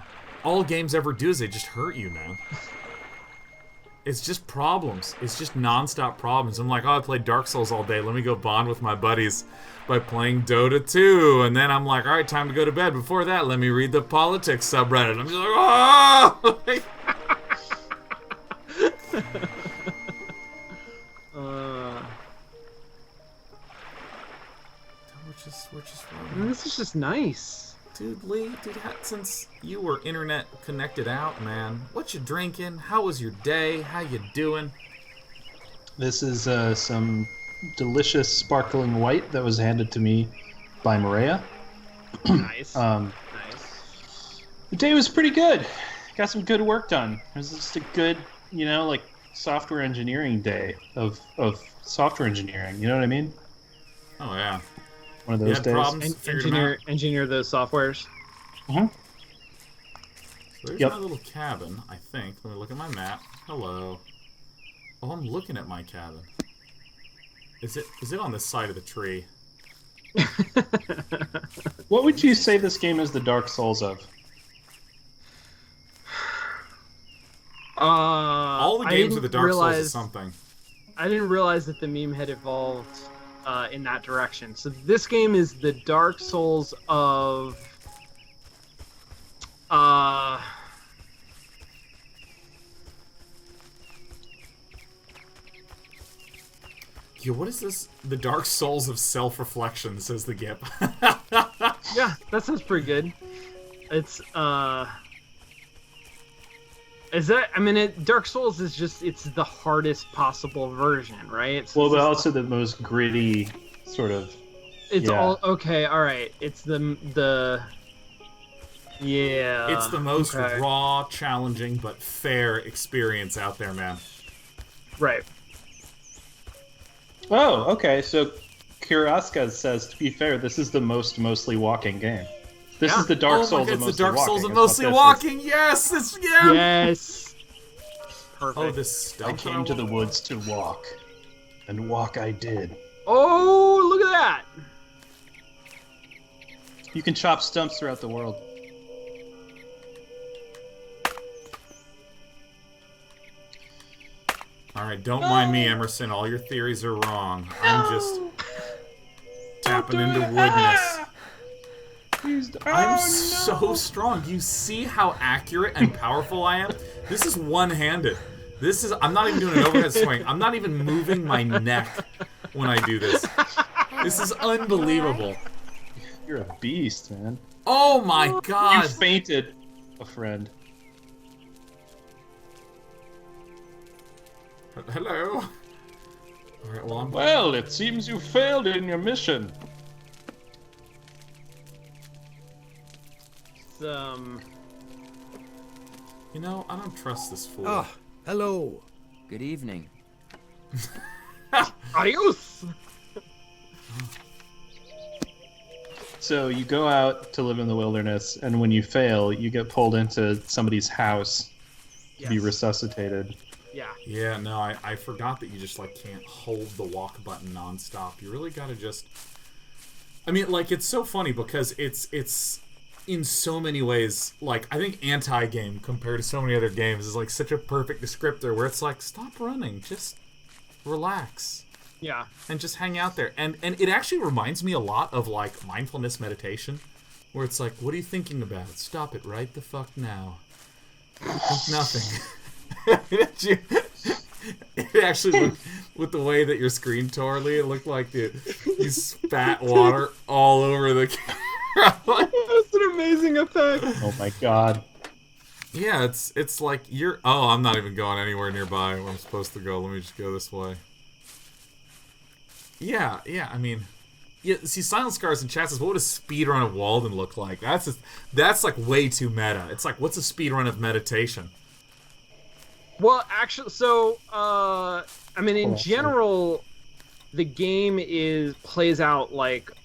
All games ever do is they just hurt you, man. It's just problems. It's just non-stop problems. I'm like, I played Dark Souls all day. Let me go bond with my buddies by playing Dota 2. And then I'm like, all right, time to go to bed. Before that, let me read the politics subreddit. I'm just like, oh! This is just nice. Dude, Lee, since you were internet connected out, man, what you drinking? How was your day? How you doing? This is some delicious sparkling white that was handed to me by Maria. Nice. Nice. The day was pretty good. Got some good work done. It was just a good, software engineering day of software engineering. You know what I mean? Oh, yeah. One of those days. Engineer those softwares. Mm-hmm. So there's my little cabin, I think. Let me look at my map. Hello. Oh, I'm looking at my cabin. Is it on the side of the tree? What would you say this game is the Dark Souls of? All the games are the Dark Souls of something. I didn't realize that the meme had evolved in that direction. So this game is the Dark Souls of... Yeah, what is this? The Dark Souls of self-reflection, says the Gip. Yeah, that sounds pretty good. It's, Dark Souls is just, it's the hardest possible version, right? But also the most gritty sort of... It's all, okay, alright. It's the... Yeah. It's the most raw, challenging, but fair experience out there, man. Right. Oh, okay. So Kiraska says, to be fair, this is the mostly walking game. This is the Dark Souls of mostly walking. It's the Dark Souls of mostly walking. Yes, Yes. Perfect. Oh, this stuff. I came to the woods to walk, and walk I did. Oh, look at that! You can chop stumps throughout the world. Alright, don't mind me, Emerson. All your theories are wrong. I'm just tapping into woodness. I'm so strong. You see how accurate and powerful I am? This is one-handed. I'm not even doing an overhead swing. I'm not even moving my neck when I do this. This is unbelievable. You're a beast, man. Oh my god. You fainted, a friend. Hello. Alright, well, it seems you failed in your mission. You know, I don't trust this fool. Ah, hello. Good evening. Adios! So you go out to live in the wilderness, and when you fail, you get pulled into somebody's house to be resuscitated. Yeah. Yeah, no, I forgot that you just, can't hold the walk button nonstop. You really gotta just... I mean, it's so funny because it's in so many ways, I think anti-game compared to so many other games is, such a perfect descriptor where it's stop running, just relax. Yeah. And just hang out there. And it actually reminds me a lot of, mindfulness meditation, where it's what are you thinking about? Stop it right the fuck now. Think nothing. It actually looked, with the way that your screen tore, Lee, it looked like you spat water all over the camera. That's an amazing effect. Oh my god. Yeah, it's like you're... Oh, I'm not even going anywhere nearby where I'm supposed to go. Let me just go this way. Yeah, I mean... Yeah, see, Silent Scars in chat says, what would a speedrun of Walden look like? That's way too meta. It's what's a speedrun of meditation? Well, actually, so, in general, the game plays out,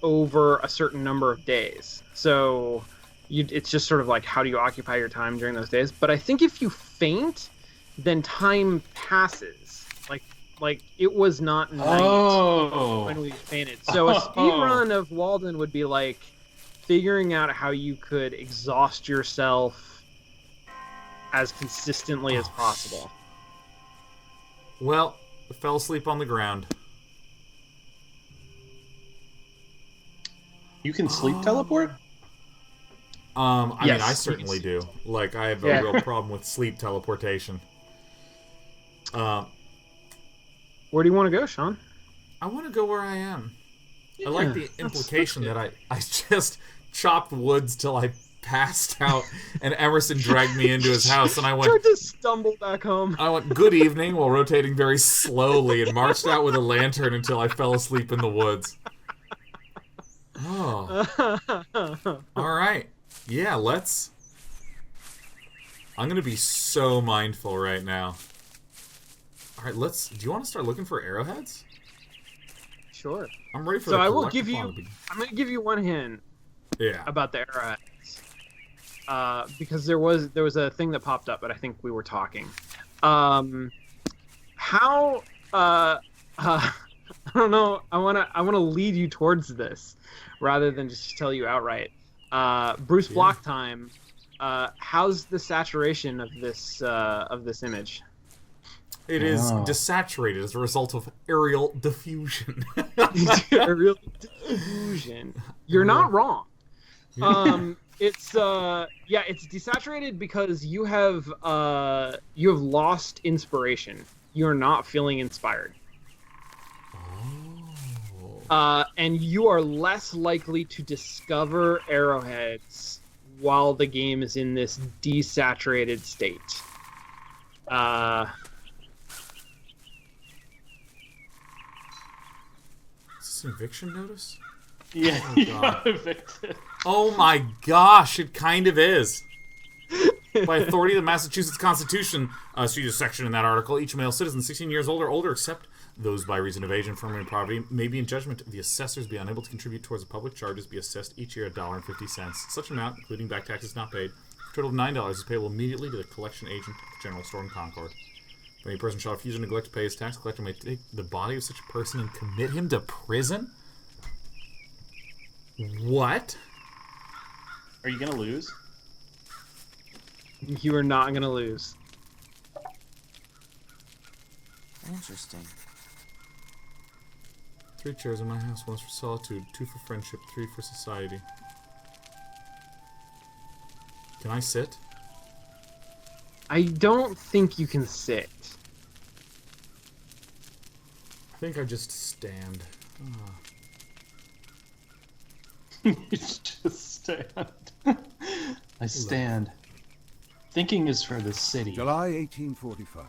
over a certain number of days. So, it's just sort of how do you occupy your time during those days. But I think if you faint, then time passes. It was not night when we fainted. So, a speedrun of Walden would be, figuring out how you could exhaust yourself as consistently as possible. Well, I fell asleep on the ground. You can sleep teleport? I mean, I certainly do. I have a real problem with sleep teleportation. Where do you want to go, Sean? I want to go where I am. Yeah, I like the implication that I just chopped woods till I passed out, and Emerson dragged me into his house, and I went... Tried to stumble back home. I went, good evening, while rotating very slowly, and marched out with a lantern until I fell asleep in the woods. Oh. Alright. Yeah, let's... I'm gonna be so mindful right now. Alright, let's... Do you want to start looking for arrowheads? Sure. I'm ready for so the I will give you... collectathon. I'm gonna give you one hint. Yeah. About the arrowheads. Because there was a thing that popped up, but I think we were talking. I don't know. I wanna lead you towards this, rather than just tell you outright. Bruce Block time. How's the saturation of this image? It is desaturated as a result of aerial diffusion. Aerial diffusion. You're not wrong. It's desaturated because you have lost inspiration. You're not feeling inspired. And you are less likely to discover arrowheads while the game is in this desaturated state. Is this an eviction notice? Yeah, oh, you got evicted. Oh my gosh, it kind of is. By authority of the Massachusetts Constitution, see the section in that article, each male citizen 16 years old or older, except those by reason of age and firm property, may be in judgment of the assessors be unable to contribute towards the public charges, be assessed each year $1.50. Such amount, including back taxes not paid, a total of $9 is payable immediately to the collection agent of the general store in Concord. If any person shall refuse or neglect to pay his tax, the collector may take the body of such a person and commit him to prison? What? Are you gonna lose? You are not gonna lose. Interesting. 3 chairs in my house, 1 for solitude, 2 for friendship, 3 for society. Can I sit? I don't think you can sit. I think I just stand. You just stand. I stand. Thinking is for the city. July 1845.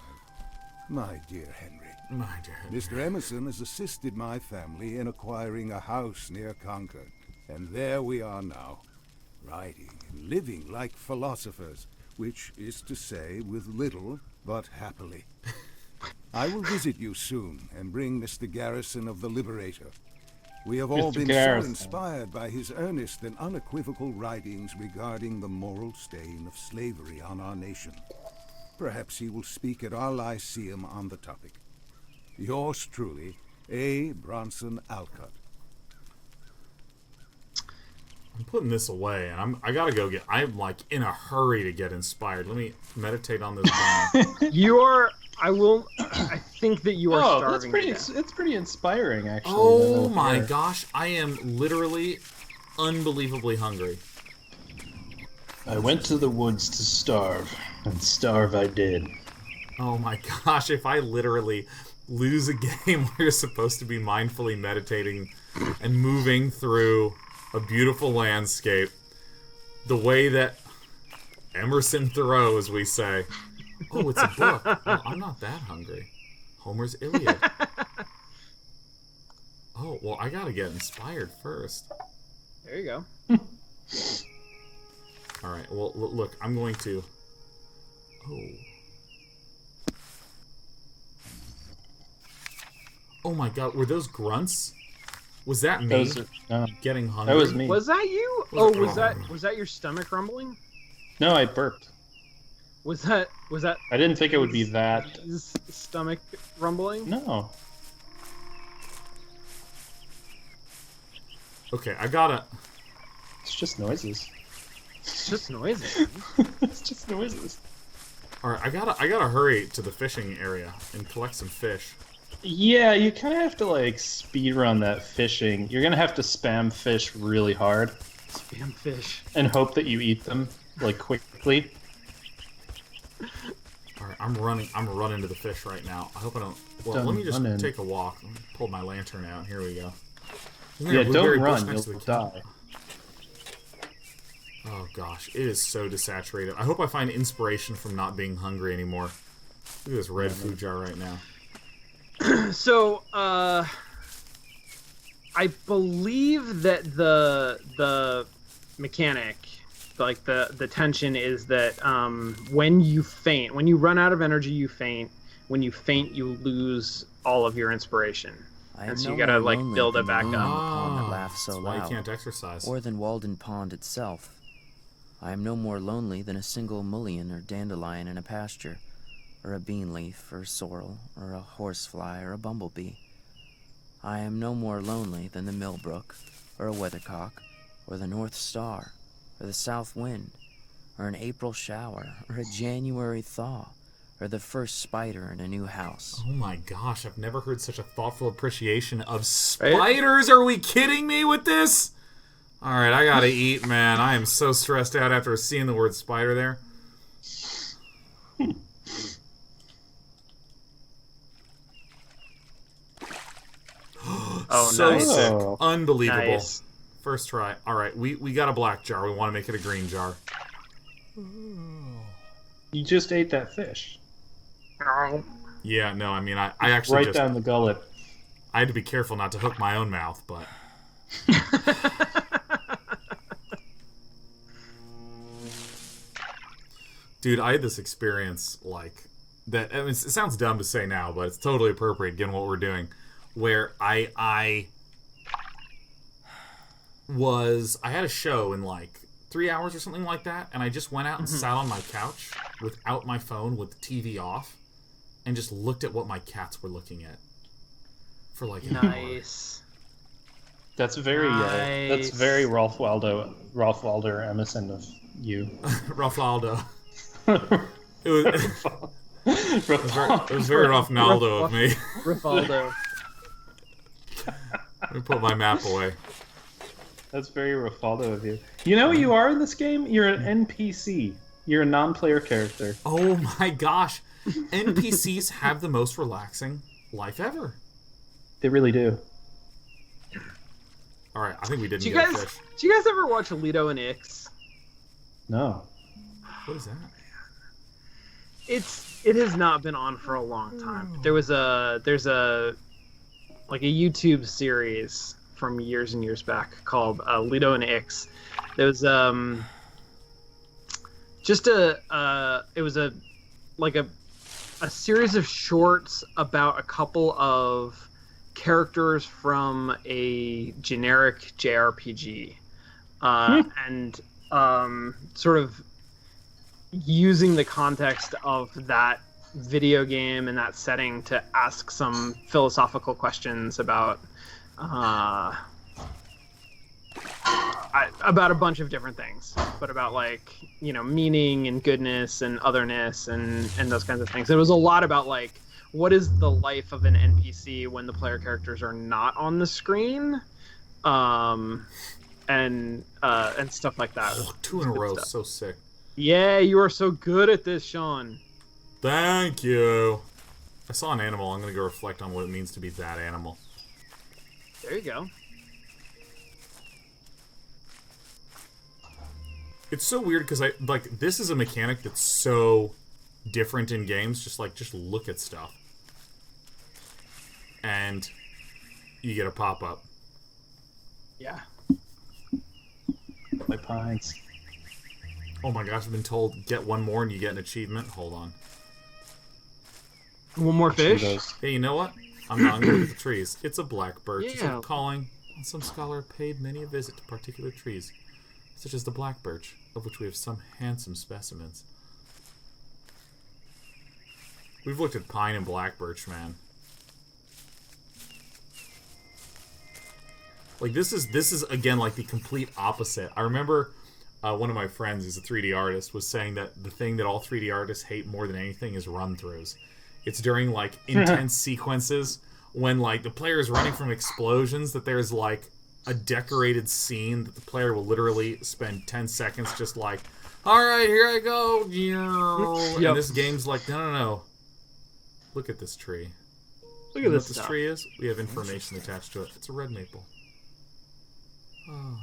My dear Henry. My dear Henry. Mr. Emerson has assisted my family in acquiring a house near Concord. And there we are now, riding and living like philosophers, which is to say, with little but happily. I will visit you soon and bring Mr. Garrison of the Liberator. We have all been so inspired by his earnest and unequivocal writings regarding the moral stain of slavery on our nation. Perhaps he will speak at our Lyceum on the topic. Yours truly, A. Bronson Alcott. I'm putting this away, and I gotta go get... I'm, like, in a hurry to get inspired. Let me meditate on this. You are... I think that you are starving. It's pretty inspiring, actually. Oh my gosh, I am literally unbelievably hungry. I went to the woods to starve, and starve I did. Oh my gosh, if I literally lose a game where you're supposed to be mindfully meditating and moving through a beautiful landscape, the way that Emerson Thoreau, as we say... Oh, it's a book. Well, I'm not that hungry. Homer's Iliad. Oh, well, I gotta get inspired first. There you go. Alright, well, look, I'm going to... Oh my god, were those grunts? Was that me getting hungry? That was me. Was that you? Was that your stomach rumbling? No, I burped. Was that? I didn't think it would be that. Stomach rumbling? No. Okay, I gotta... It's just noises. It's just noises. It's just noises. Alright, I gotta hurry to the fishing area and collect some fish. Yeah, you kind of have to, like, speed run that fishing. You're gonna have to spam fish really hard. Spam fish. And hope that you eat them, like, quickly. Alright, I'm running to the fish right now. I hope I don't... Well, let me just take a walk. Let me pull my lantern out. Here we go. Yeah, don't run, you'll die. Oh gosh, it is so desaturated. I hope I find inspiration from not being hungry anymore. Look at this red food jar right now. So, I believe that the mechanic, like the tension, is that when you faint, when you run out of energy, you faint. When you faint, you lose all of your inspiration. And so you gotta like build it back up. Pond that laughs so that's why loud, you can't exercise. or than Walden Pond itself. I am no more lonely than a single mullein or dandelion in a pasture, or a bean leaf, or sorrel, or a horsefly, or a bumblebee. I am no more lonely than the millbrook, or a weathercock, or the North Star, or the south wind, or an April shower, or a January thaw, or the first spider in a new house. Oh my gosh, I've never heard such a thoughtful appreciation of spiders. Are we kidding me with this? Alright, I gotta eat, man. I am so stressed out after seeing the word spider there. Oh, so nice. sick. Unbelievable. Nice. First try. Alright, we got a black jar. We want to make it a green jar. You just ate that fish. Yeah, no, I mean, I actually right just... down the gullet. I had to be careful not to hook my own mouth, but... Dude, I had this experience, like, that... I mean, it sounds dumb to say now, but it's totally appropriate given what we're doing, where I had a show in, like, 3 hours or something like that, and I just went out and sat on my couch without my phone with the TV off and just looked at what my cats were looking at for like an hour. Nice. That's very Ralph Waldo Emerson of you. Ralph Waldo. It was very Ralph Naldo of me. Rafaldo. Let me put my map away. That's very Rafaldo of you. You know what you are in this game? You're an NPC. You're a non-player character. Oh my gosh. NPCs have the most relaxing life ever. They really do. Alright, I think we didn't Do you get a guys fish. ever watch Leto and Ix? No. What is that? It has not been on for a long time. There's a like a YouTube series from years and years back called Leto and Ix. There was a series of shorts about a couple of characters from a generic JRPG, and sort of using the context of that video game and that setting to ask some philosophical questions about about a bunch of different things, but about, like, you know, meaning and goodness and otherness and those kinds of things. It was a lot about, like, what is the life of an NPC when the player characters are not on the screen, and stuff like that. Oh, 2 in a row, so sick. Yeah, you are so good at this, Sean. Thank you. I saw an animal. I'm gonna go reflect on what it means to be that animal. There you go. It's so weird because this is a mechanic that's so different in games. Just look at stuff, and you get a pop up. Yeah. My pines. Oh my gosh! I've been told get one more and you get an achievement. Hold on. One more fish? Hey, you know what? I'm not going to look at the trees. It's a black birch. It's Yeah. a calling. And some scholar paid many a visit to particular trees, such as the black birch, of which we have some handsome specimens. We've looked at pine and black birch, man. Like, this is again like the complete opposite. I remember one of my friends, who's a 3D artist, was saying that the thing that all 3D artists hate more than anything is run-throughs. It's during, like, intense sequences when, like, the player is running from explosions that there's, like, a decorated scene that the player will literally spend 10 seconds just like, alright, here I go. Yep. And this game's like, no. Look at this tree. Look at this stuff. Tree is? We have information attached to it. It's a red maple. Oh.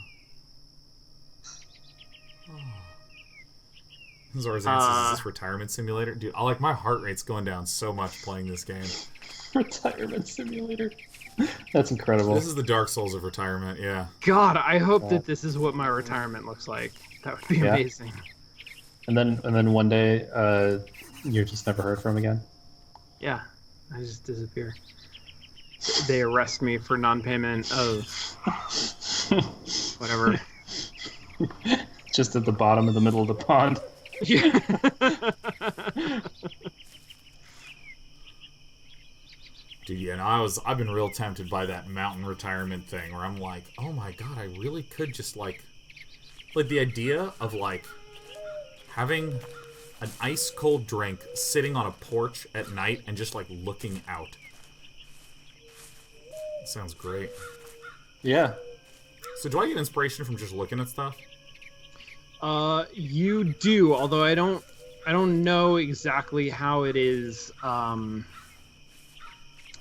Zarzan says, is this retirement simulator? Dude, my heart rate's going down so much playing this game. Retirement simulator. That's incredible. This is the Dark Souls of retirement, yeah. God, I hope that this is what my retirement looks like. That would be amazing. And then one day, you're just never heard from again. Yeah, I just disappear. They arrest me for non-payment of whatever. Just at the bottom of the middle of the pond. Yeah. Dude, yeah, and I've been real tempted by that mountain retirement thing where I'm like, oh my god, I really could just like the idea of like having an ice cold drink sitting on a porch at night and just like looking out. Sounds great. Yeah. So So do I get inspiration from just looking at stuff? You do, although I don't know exactly how it is. I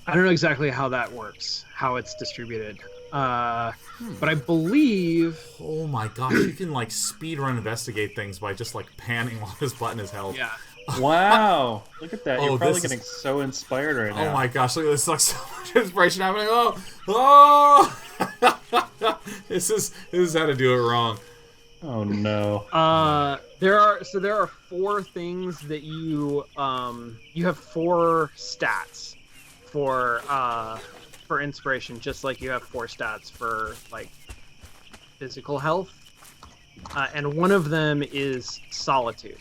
don't know exactly how that works, how it's distributed. But I believe. Oh my gosh, you can like speedrun investigate things by just like panning while this button is held. Yeah. Wow, look at that! Oh, You're probably this is- getting so inspired right now. Oh my gosh, look at this! Like so much inspiration happening. Oh! This is how to do it wrong. Oh no. There are 4 things that you have 4 stats for inspiration, just like you have 4 stats for like physical health, and one of them is solitude.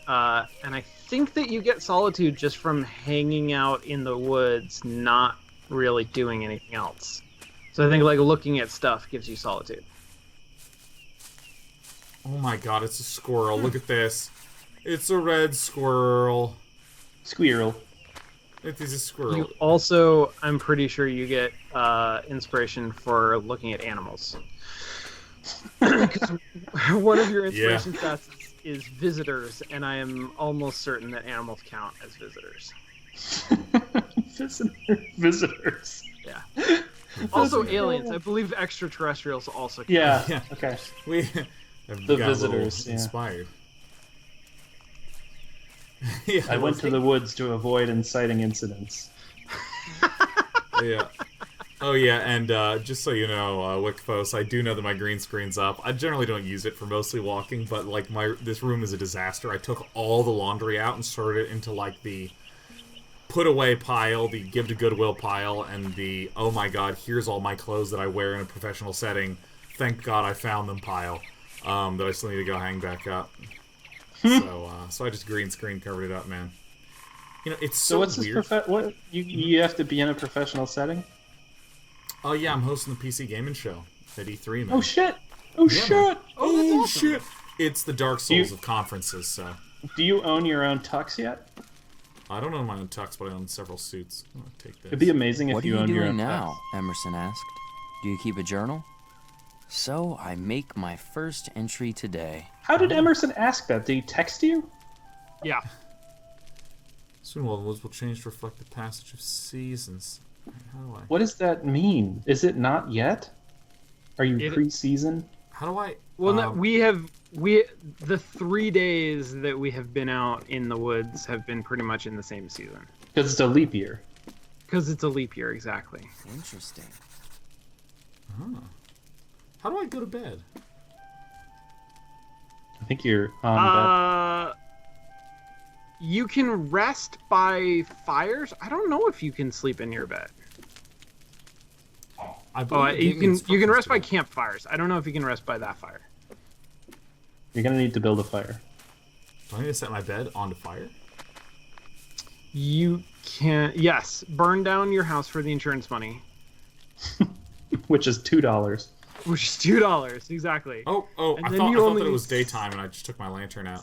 And I think that you get solitude just from hanging out in the woods, not really doing anything else. So I think like looking at stuff gives you solitude. Oh my god, it's a squirrel. Look at this. It's a red squirrel. Squirrel. It is a squirrel. You also, I'm pretty sure you get inspiration for looking at animals. Because one of your inspiration stats is visitors, and I am almost certain that animals count as visitors. Visitors. Yeah. Also aliens. I believe extraterrestrials also count. Yeah. Okay. We have The got visitors, yeah. inspired. I went to the woods to avoid inciting incidents. Yeah. Oh yeah, and just so you know, Wickfos, I do know that my green screen's up. I generally don't use it for mostly walking, but like this room is a disaster. I took all the laundry out and sorted it into like the put away pile, the give to Goodwill pile, and the oh my god, here's all my clothes that I wear in a professional setting. Thank God I found them pile. That I still need to go hang back up. So I just green screen covered it up, man. You know, it's so what's weird. this what you have to be in a professional setting? Oh yeah, I'm hosting the PC Gaming Show at E3, man. Oh shit! Oh Yeah, shit! man. Oh, that's Oh awesome. shit! It's the Dark Souls of conferences, so Do you own your own tux yet? I don't own my own tux, but I own several suits. I'm gonna take this. It'd be amazing if What are you you owned your doing own now? Emerson asked. Do you keep a journal? So I make my first entry today. How did Emerson ask that? Did he text you? Yeah. Soon the woods will change to reflect the passage of seasons. How do I? What does that mean? Is it not yet? Are you pre-season? How do I? Well, no, the 3 days that we have been out in the woods have been pretty much in the same season. Because it's a leap year. Because it's a leap year, exactly. Interesting. Huh. How do I go to bed? I think you're on You can rest by fires. I don't know if you can sleep in your bed. I believe it You gave me can rest instructions by to- campfires. I don't know if you can rest by that fire. You're gonna need to build a fire. Do I need to set my bed onto fire? You can, yes, burn down your house for the insurance money, Which is $2. which is $2 exactly. Oh! And I then thought you only that it need was daytime, and I just took my lantern out.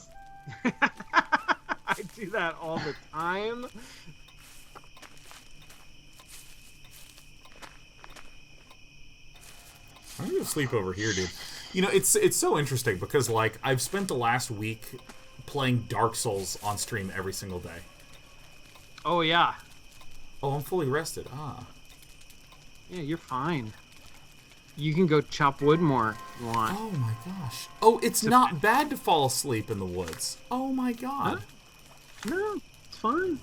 I do that all the time. I'm gonna sleep over here, dude. You know, it's so interesting because like I've spent the last week playing Dark Souls on stream every single day. Oh yeah, Oh, I'm fully rested. Ah. yeah, you're fine. You can go chop wood more if you want. Oh my gosh. Oh, it's not bad to fall asleep in the woods. Oh my god. No, it's fine.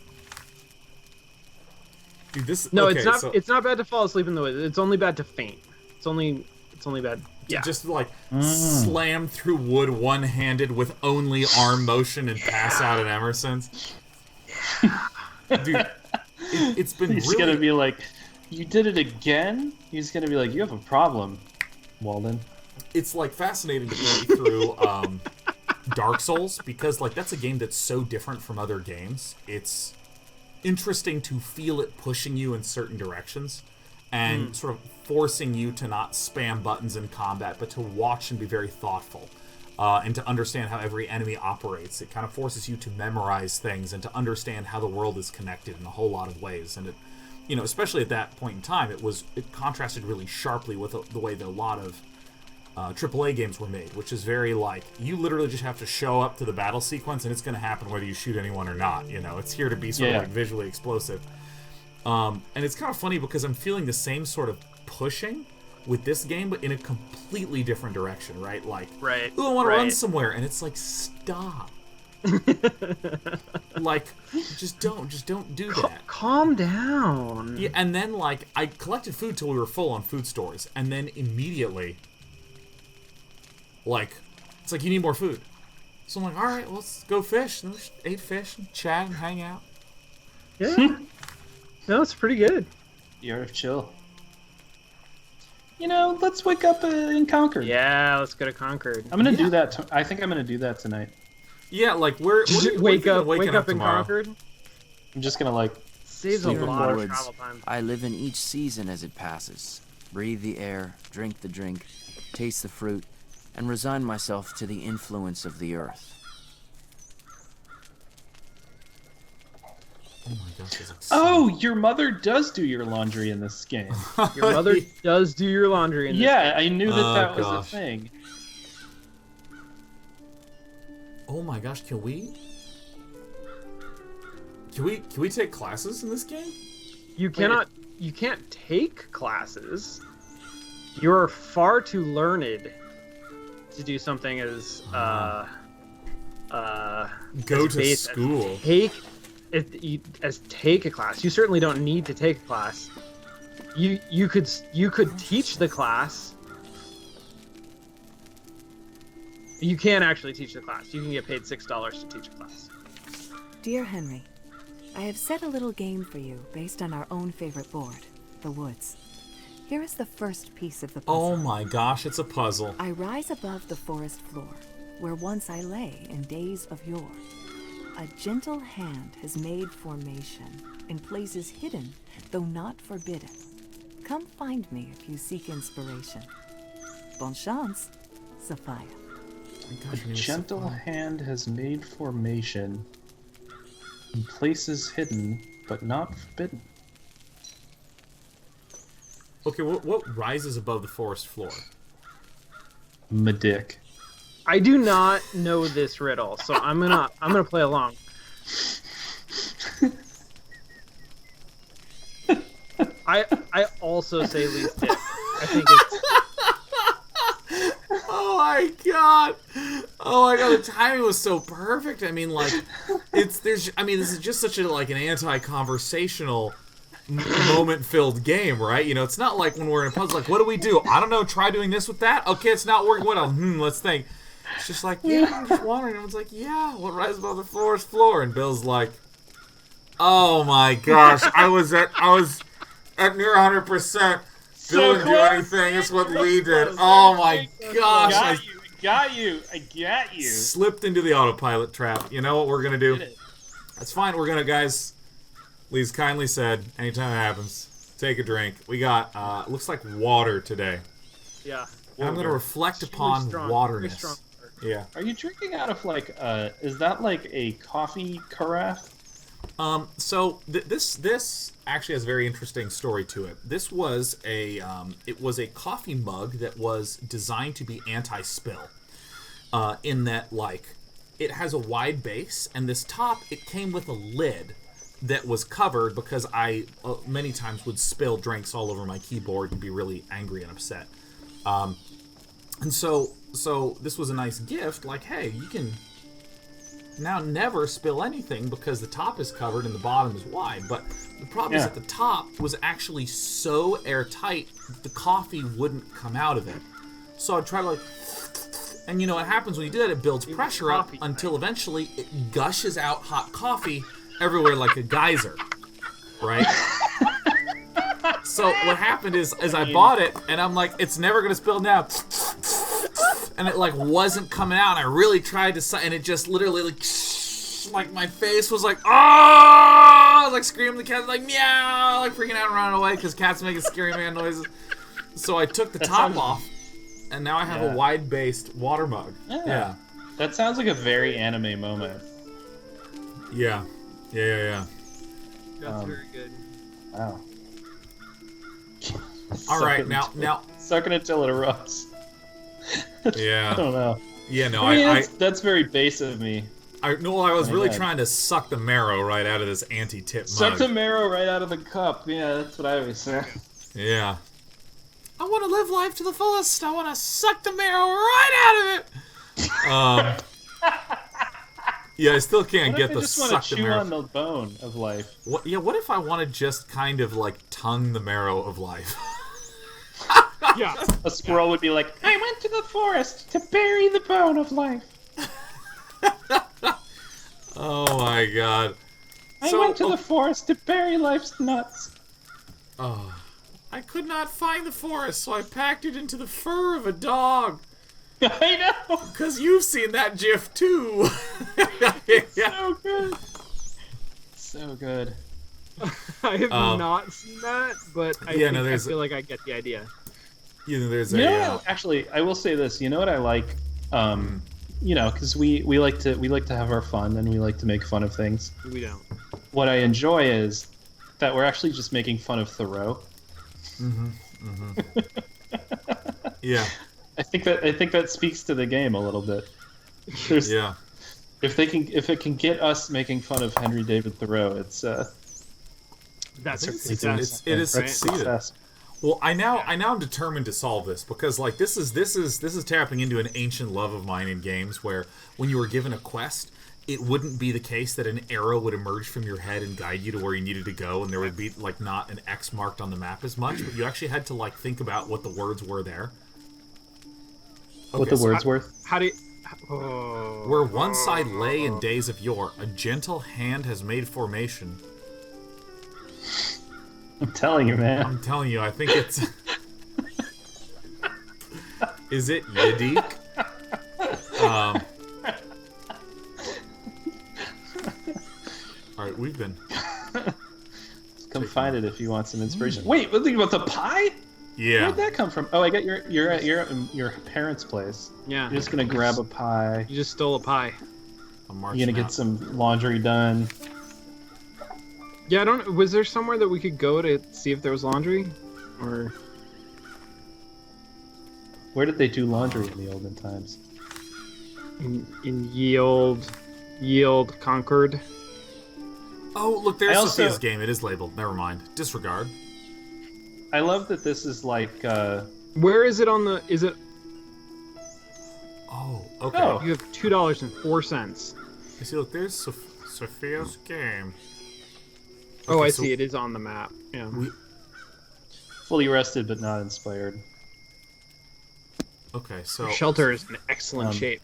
Dude, this No, okay, it's not. So, It's not bad to fall asleep in the woods. It's only bad to faint. It's only bad. Yeah. Just like slam through wood one-handed with only arm motion and pass out at Emerson's. Dude, it's been He's really... gonna be like, you did it again? He's gonna be like, you have a problem, Walden. It's like fascinating to play through Dark Souls because like that's a game that's so different from other games. It's interesting to feel it pushing you in certain directions and sort of forcing you to not spam buttons in combat, but to watch and be very thoughtful and to understand how every enemy operates. It kind of forces you to memorize things and to understand how the world is connected in a whole lot of ways. And it, you know, especially at that point in time, it contrasted really sharply with the way that a lot of AAA games were made, which is very like, you literally just have to show up to the battle sequence and it's going to happen whether you shoot anyone or not. You know, it's here to be sort of like visually explosive. And it's kind of funny because I'm feeling the same sort of pushing with this game, but in a completely different direction, right? Like, ooh, I want to run somewhere, and it's like, stop. Like, just don't do that. Calm down. Yeah, and then like I collected food till we were full on food stores, and then immediately, like, it's like you need more food. So I'm like, all right, let's go fish. And we just ate fish and chat and hang out. Yeah. No, it's pretty good. You're chill. You know, let's wake up in Concord. Yeah, let's go to Concord. I'm gonna do that. I think I'm gonna do that tonight. Yeah, like we're wake up in tomorrow? Concord. I'm just gonna like saves a lot of travel time. I live in each season as it passes, breathe the air, drink the drink, taste the fruit, and resign myself to the influence of the earth. Oh my gosh, oh, your mother does do your laundry in this game. Your mother does do your laundry in this game. I knew that was a thing. Oh my gosh, can we take classes in this game? You cannot. You can't take classes. You're far too learned to do something as go to school. Take a class. You certainly don't need to take a class. You could teach the class. You can actually teach the class. You can get paid $6 to teach a class. Dear Henry, I have set a little game for you based on our own favorite board, the woods. Here is the first piece of the puzzle. Oh my gosh, it's a puzzle. I rise above the forest floor, where once I lay in days of yore. A gentle hand has made formation in places hidden, though not forbidden. Come find me if you seek inspiration. Bon chance, Sophia. A gentle hand has made formation in places hidden, but not forbidden. Okay, what rises above the forest floor? My dick. I do not know this riddle, so I'm gonna play along. I also say Lee's dick. I think it's. Oh my god! Oh my god! The timing was so perfect. I mean, like, this is just such a like an anti-conversational moment-filled game, right? You know, it's not like when we're in a puzzle. Like, what do we do? I don't know. Try doing this with that. Okay, it's not working. What else? Let's think. It's just like, yeah, I'm just wondering. Everyone's like, yeah, what rises above the forest floor? And Bill's like, oh my gosh, I was at near 100%. Bill didn't do anything. It's what Lee did. Oh my gosh. I got you. Slipped into the autopilot trap. You know what we're going to do? That's fine. We're going to, guys, Lee's kindly said, anytime it happens, take a drink. We got, looks like water today. Yeah. And I'm going to reflect upon waterness. Yeah. Are you drinking out of like is that like a coffee carafe? So this actually has a very interesting story to it. This was a coffee mug that was designed to be anti-spill. In that, like, it has a wide base, and this top, it came with a lid that was covered because I many times would spill drinks all over my keyboard and be really angry and upset. And so this was a nice gift. Like, hey, you can now never spill anything because the top is covered and the bottom is wide. But the problem is that the top was actually so airtight that the coffee wouldn't come out of it. So I'd try to and you know what happens when you do that? It builds pressure up until eventually it gushes out hot coffee everywhere like a geyser, right? So what happened is I bought it and I'm like, it's never gonna spill now. And it like wasn't coming out. And I really tried to, and it just literally like my face was like, oh! I was like screaming. The cat like meow, like freaking out and running away because cats making scary man noises. So I took the top off, and now I have a wide-based water mug. Yeah. That sounds like a very anime moment. Yeah. That's very good. Wow. All right, now sucking it till it erupts. Yeah. I don't know. Yeah, no, I mean, that's very base of me. I was really trying to suck the marrow right out of this anti-tip mug. Suck the marrow right out of the cup. Yeah, that's what I always say. Yeah. I want to live life to the fullest. I want to suck the marrow right out of it. Yeah, I still can't get the suck the marrow. What if I just want to chew on the bone of life? What if I want to just kind of like tongue the marrow of life? Yeah. A squirrel would be like, I went to the forest to bury the bone of life. Oh my god. I went to the forest to bury life's nuts. Oh. I could not find the forest, so I packed it into the fur of a dog. I know! Because you've seen that gif too. So good. So good. I have not seen that, but I feel like I get the idea. Actually, I will say this. You know what I like? You know, because we like to have our fun and we like to make fun of things. We don't. What I enjoy is that we're actually just making fun of Thoreau. Yeah. I think that speaks to the game a little bit. If it can get us making fun of Henry David Thoreau, it's that's it is succeeded. Well, I now am determined to solve this because like this is tapping into an ancient love of mine in games where when you were given a quest, it wouldn't be the case that an arrow would emerge from your head and guide you to where you needed to go, and there would be like not an X marked on the map as much, but you actually had to like think about what the words were there. Okay, what the words were? How do you... Where one side lay in days of yore, a gentle hand has made formation. I'm telling you, man. I'm telling you, I think it's... Is it Yadik? Alright, we've been... Come find it if you want some inspiration. Wait, what think about the pie? Yeah. Where'd that come from? Oh, I got you're at your parents' place. Yeah. You're just gonna grab a pie. You just stole a pie. You're gonna get some laundry done. Yeah, I don't. Was there somewhere that we could go to see if there was laundry, or where did they do laundry in the olden times? In Yield Concord. Oh, look, there's Sophia's game. It is labeled. Never mind. Disregard. I love that this is like... Where is it on the... Is it... Oh, okay. Oh. You have $2.04. I see, look, there's Sophia's game. Okay, I see. It is on the map. Yeah. Fully rested, but not inspired. Okay, so... Shelter is in excellent shape.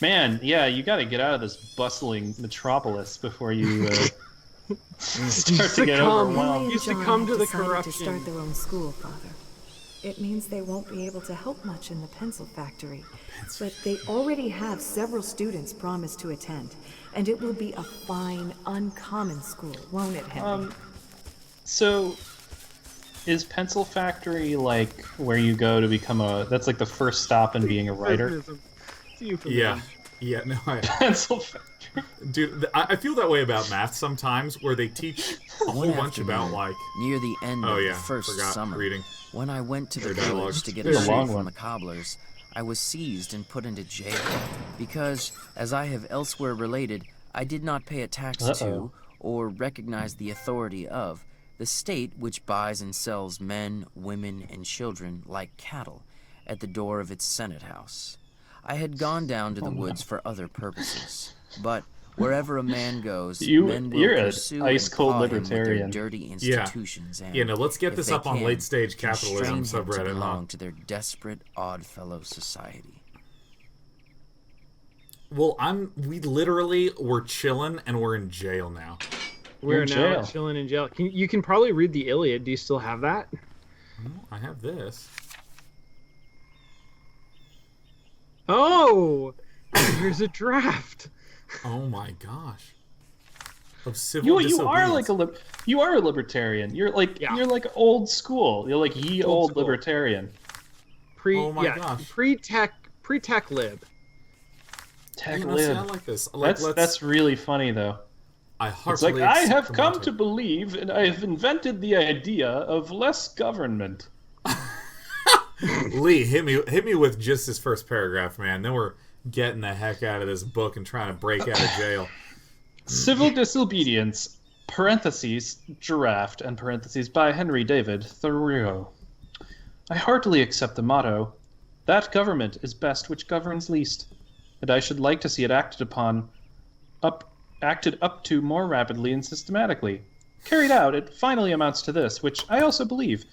Man, yeah, you gotta get out of this bustling metropolis before you... start to get overwhelmed. You succumb to the corruption. To start their own school, Father. It means they won't be able to help much in the pencil factory. But they already have several students promised to attend, and it will be a fine, uncommon school, won't it, Henry? So, is pencil factory like where you go to become that's like the first stop in being a writer? Yeah. Yeah, no, pencil factory. Dude, I feel that way about math sometimes, where they teach a whole bunch about, like... Near the end of the first summer, when I went to the village to get a suit from the cobblers, I was seized and put into jail, because, as I have elsewhere related, I did not pay a tax to, or recognize the authority of, the state which buys and sells men, women, and children like cattle, at the door of its Senate House. I had gone down to the woods for other purposes, but wherever a man goes, men will pursue and paw him with their dirty institutions. Yeah, no, let's get this up on late-stage capitalism subreddit. Belong to their desperate Oddfellow society. Well, we literally were chilling and we're in jail now. We're now chilling in jail. You can probably read the Iliad. Do you still have that? I have this. Oh, here's a draft. Oh my gosh. Of civil disobedience. You are a libertarian. You're like old school. You're like old libertarian. Gosh. Pre-tech lib. Tech lib. I like this. That's really funny though. It's like I have come to believe, and I have invented the idea of less government. Lee, hit me with just this first paragraph, man. Then we're getting the heck out of this book and trying to break out of jail. Civil disobedience, parentheses, draft, and parentheses, by Henry David Thoreau. I heartily accept the motto, that government is best which governs least, and I should like to see it acted up to more rapidly and systematically. Carried out, it finally amounts to this, which I also believe,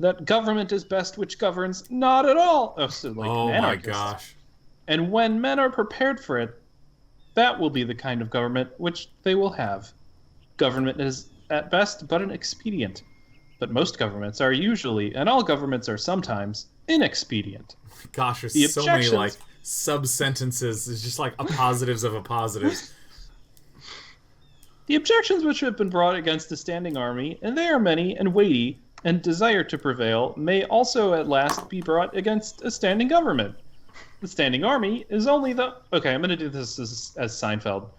that government is best which governs not at all. Oh my gosh. And when men are prepared for it, that will be the kind of government which they will have. Government is at best but an expedient. But most governments are usually, and all governments are sometimes, inexpedient. Gosh, there's so many like sub-sentences. It's just like a positives of a positives. The objections which have been brought against the standing army, and they are many and weighty, and desire to prevail, may also at last be brought against a standing government. The standing army is only the... Okay, I'm going to do this as Seinfeld.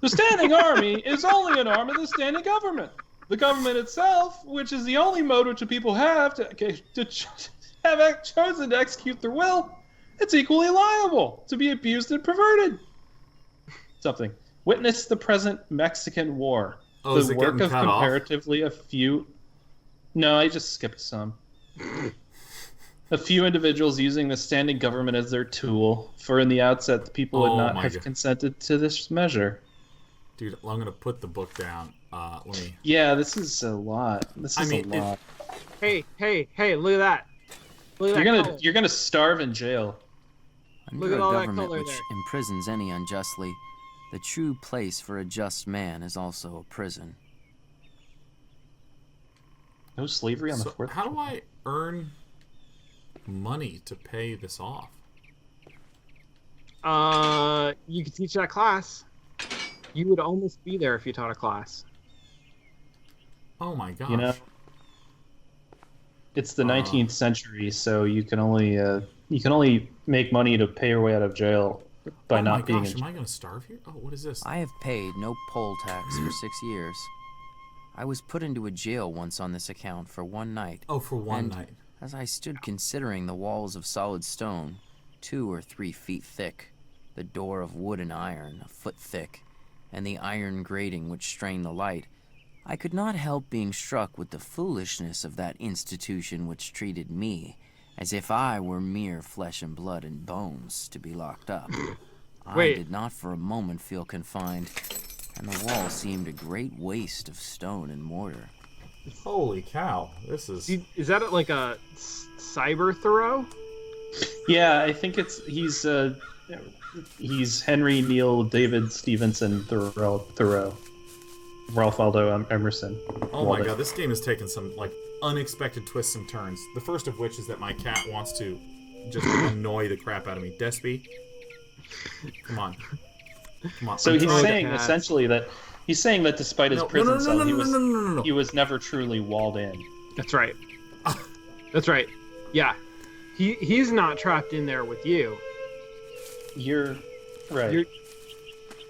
The standing army is only an arm of the standing government. The government itself, which is the only mode which the people have to have chosen to execute their will, it's equally liable to be abused and perverted. Something. Witness the present Mexican War. Oh, the work of comparatively a few... No, I just skipped some. A few individuals using the standing government as their tool, for in the outset the people would not have consented to this measure. Dude, I'm going to put the book down. Let me... Yeah, this is a lot. A lot. Hey, look at that. You're gonna starve in jail. Under look at a all government that color which there. imprisons any unjustly, the true place for a just man is also a prison. No slavery on the 4th. How do I earn money to pay this off? You could teach that class. You would almost be there if you taught a class. Oh my gosh. You know, it's the 19th century, so you can only make money to pay your way out of jail by not being. Am I going to starve here? Oh, what is this? I have paid no poll tax for 6 years. I was put into a jail once on this account for one night. Oh, for one night. As I stood considering the walls of solid stone, 2 or 3 feet thick, the door of wood and iron, a foot thick, and the iron grating which strained the light, I could not help being struck with the foolishness of that institution which treated me as if I were mere flesh and blood and bones to be locked up. I did not for a moment feel confined, and the wall seemed a great waste of stone and mortar. Holy cow, this is... Is that like a cyber Thoreau? Yeah, I think he's Henry Neal David Stevenson Thoreau. Ralph Waldo Emerson. Oh my god, this game has taken some like unexpected twists and turns. The first of which is that my cat wants to just annoy the crap out of me. Despy, come on. So he's saying essentially that despite his prison cell, he was never truly walled in. That's right. That's right. Yeah, he's not trapped in there with you. You're right.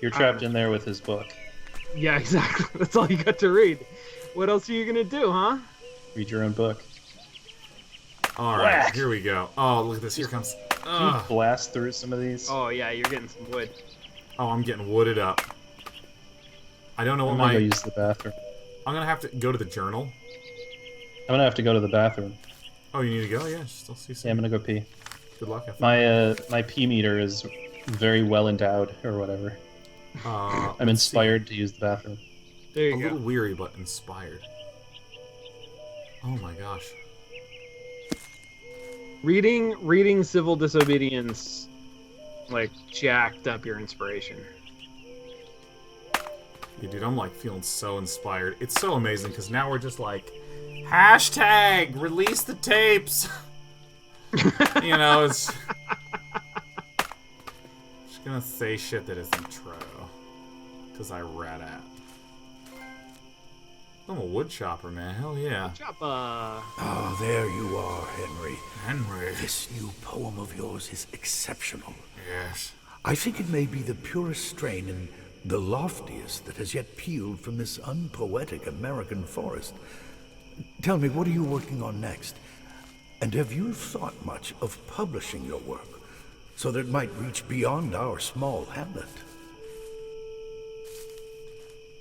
You're trapped in there with his book. Yeah, exactly. That's all you got to read. What else are you gonna do, huh? Read your own book. All right, here we go. Oh, look at this. Here comes. Can you blast through some of these? Oh yeah, you're getting some wood. Oh, I'm getting wooded up. I don't know what I'm gonna go use the bathroom. I'm gonna have to go to the journal. I'm gonna have to go to the bathroom. Oh, you need to go? Yeah, still see some. Yeah, I'm gonna go pee. Good luck. My pee meter is very well endowed, or whatever. I'm inspired to use the bathroom. There you go. A little weary, but inspired. Oh my gosh. Reading Civil Disobedience, like, jacked up your inspiration. Yeah, dude, I'm, like, feeling so inspired. It's so amazing, because now we're just like, hashtag release the tapes! You know, it's... just gonna say shit that isn't true. Because I rat at. I'm a wood chopper, man. Hell yeah. Wood chopper. Oh, there you are, Henry. Henry. This new poem of yours is exceptional. Yes. I think it may be the purest strain and the loftiest that has yet peeled from this unpoetic American forest. Tell me, what are you working on next? And have you thought much of publishing your work so that it might reach beyond our small hamlet?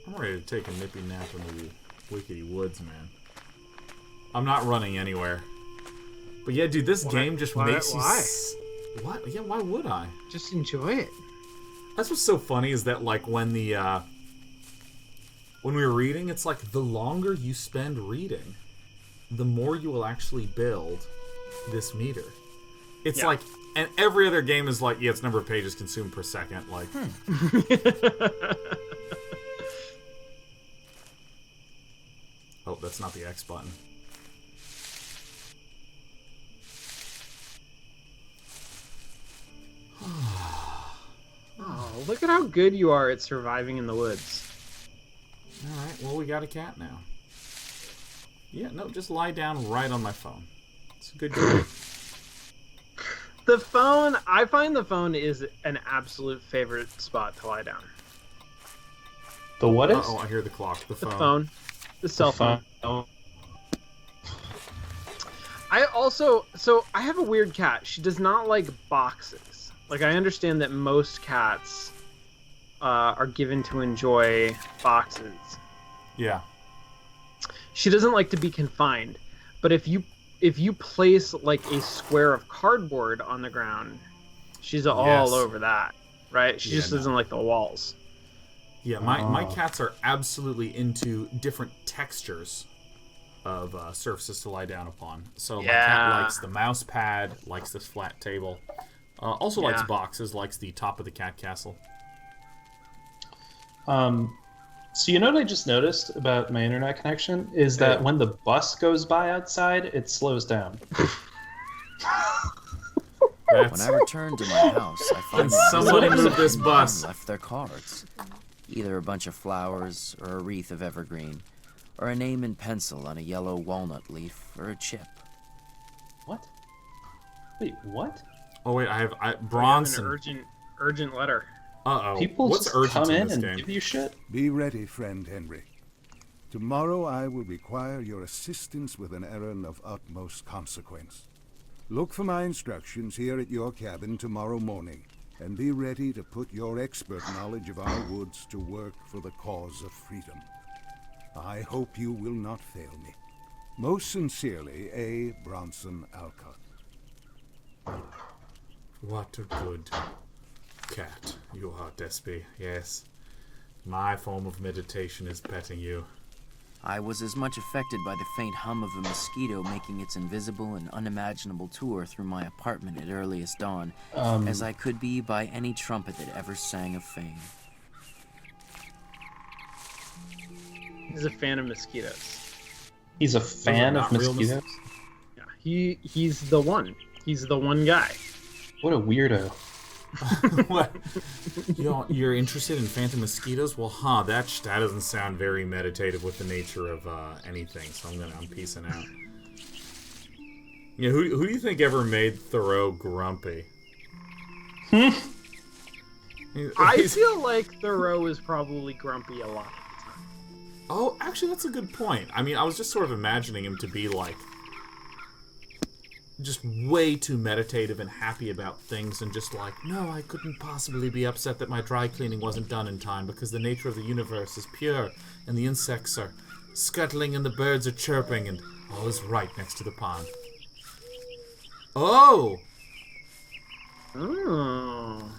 I'm ready to take a nippy nap in the wickety woods, man. I'm not running anywhere. But yeah, dude, this game just makes you... What? Yeah, why would I? Just enjoy it. That's what's so funny is that, like, when we were reading, it's like the longer you spend reading, the more you will actually build this meter. It's like, and every other game is like, yeah, it's number of pages consumed per second. Like, oh, that's not the X button. Oh, look at how good you are at surviving in the woods. Alright, well, we got a cat now. Yeah, no, just lie down right on my phone. It's a good game. The phone, I find the phone is an absolute favorite spot to lie down. The what is? Oh, I hear the clock. The phone. The phone. The cell phone. I also, so I have a weird cat. She does not like boxes. Like, I understand that most cats are given to enjoy boxes. Yeah. She doesn't like to be confined. But if you place, like, a square of cardboard on the ground, she's all over that, right? She just doesn't like the walls. Yeah, my cats are absolutely into different textures of surfaces to lie down upon. So my cat likes the mouse pad, likes this flat table. Also likes boxes, likes the top of the cat castle. So you know what I just noticed about my internet connection is that when the bus goes by outside, it slows down. When I return to my house, I find that somebody moved this bus. Left their cards, either a bunch of flowers or a wreath of evergreen, or a name in pencil on a yellow walnut leaf, or a chip. What? Wait, what? Oh wait, I have Bronson. An urgent letter. Uh-oh. People What's just urgent come in this and game? give you shit? Be ready, friend Henry. Tomorrow I will require your assistance with an errand of utmost consequence. Look for my instructions here at your cabin tomorrow morning, and be ready to put your expert knowledge of our woods to work for the cause of freedom. I hope you will not fail me. Most sincerely, A. Bronson Alcott. What a good cat you are, Despy. Yes. My form of meditation is petting you. I was as much affected by the faint hum of a mosquito making its invisible and unimaginable tour through my apartment at earliest dawn as I could be by any trumpet that ever sang of fame. He's a fan of mosquitoes. He's a fan of mosquitoes? Yeah, he's the one. He's the one guy. What a weirdo. What? You're interested in phantom mosquitoes? Well, that doesn't sound very meditative with the nature of anything. So I'm peacing out. Yeah, who do you think ever made Thoreau grumpy? I feel like Thoreau is probably grumpy a lot of the time. Oh, actually, that's a good point. I mean, I was just sort of imagining him to be like just way too meditative and happy about things and just like, no, I couldn't possibly be upset that my dry cleaning wasn't done in time because the nature of the universe is pure and the insects are scuttling and the birds are chirping and all is right next to the pond. Oh! Oh.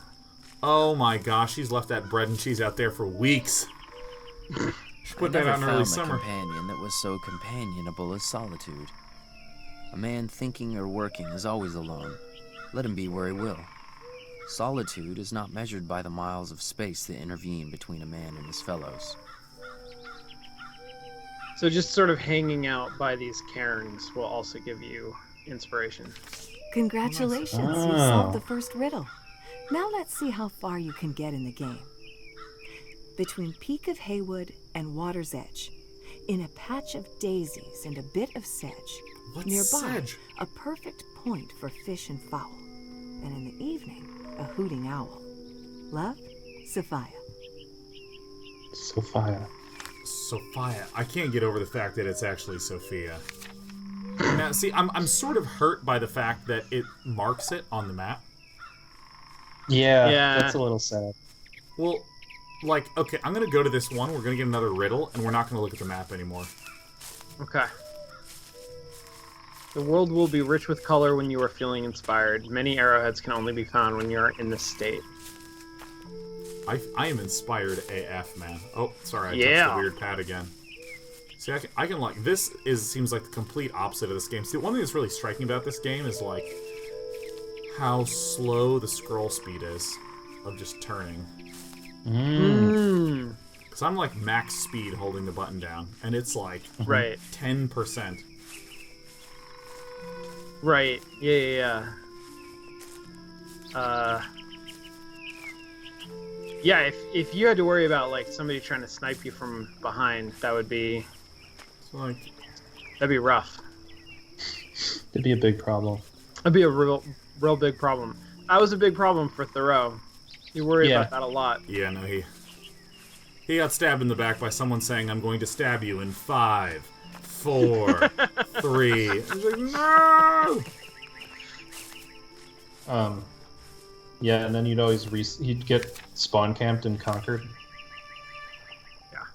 Oh my gosh, she's left that bread and cheese out there for weeks. She put that out in early summer. I never found a companion that was so companionable as solitude. A man thinking or working is always alone. Let him be where he will. Solitude is not measured by the miles of space that intervene between a man and his fellows. So just sort of hanging out by these cairns will also give you inspiration. Congratulations, you solved the first riddle. Now let's see how far you can get in the game. Between Peak of Haywood and Water's Edge, in a patch of daisies and a bit of sedge, What's nearby, sedge? a perfect point for fish and fowl, and in the evening, a hooting owl. Love, Sophia. Sophia. Sophia. I can't get over the fact that it's actually Sophia. Now, see, I'm sort of hurt by the fact that it marks it on the map. Yeah, that's a little sad. Well, like, okay, I'm going to go to this one, we're going to get another riddle, and we're not going to look at the map anymore. Okay. The world will be rich with color when you are feeling inspired. Many arrowheads can only be found when you are in this state. I am inspired AF, man. Oh, sorry, I touched the weird pad again. See, I can like, this seems like the complete opposite of this game. See, one thing that's really striking about this game is, like, how slow the scroll speed is of just turning. Because I'm, like, max speed holding the button down, and it's, like, 10%. Right, yeah. Yeah, if you had to worry about, like, somebody trying to snipe you from behind, that would be... Like, that'd be rough. It'd be a big problem. It'd be a real big problem. That was a big problem for Thoreau. You worry about that a lot. Yeah, no, he got stabbed in the back by someone saying, "I'm going to stab you in 5, 4, 3." I was like, no! Yeah, and then you'd always he'd get spawn camped and conquered. Yeah.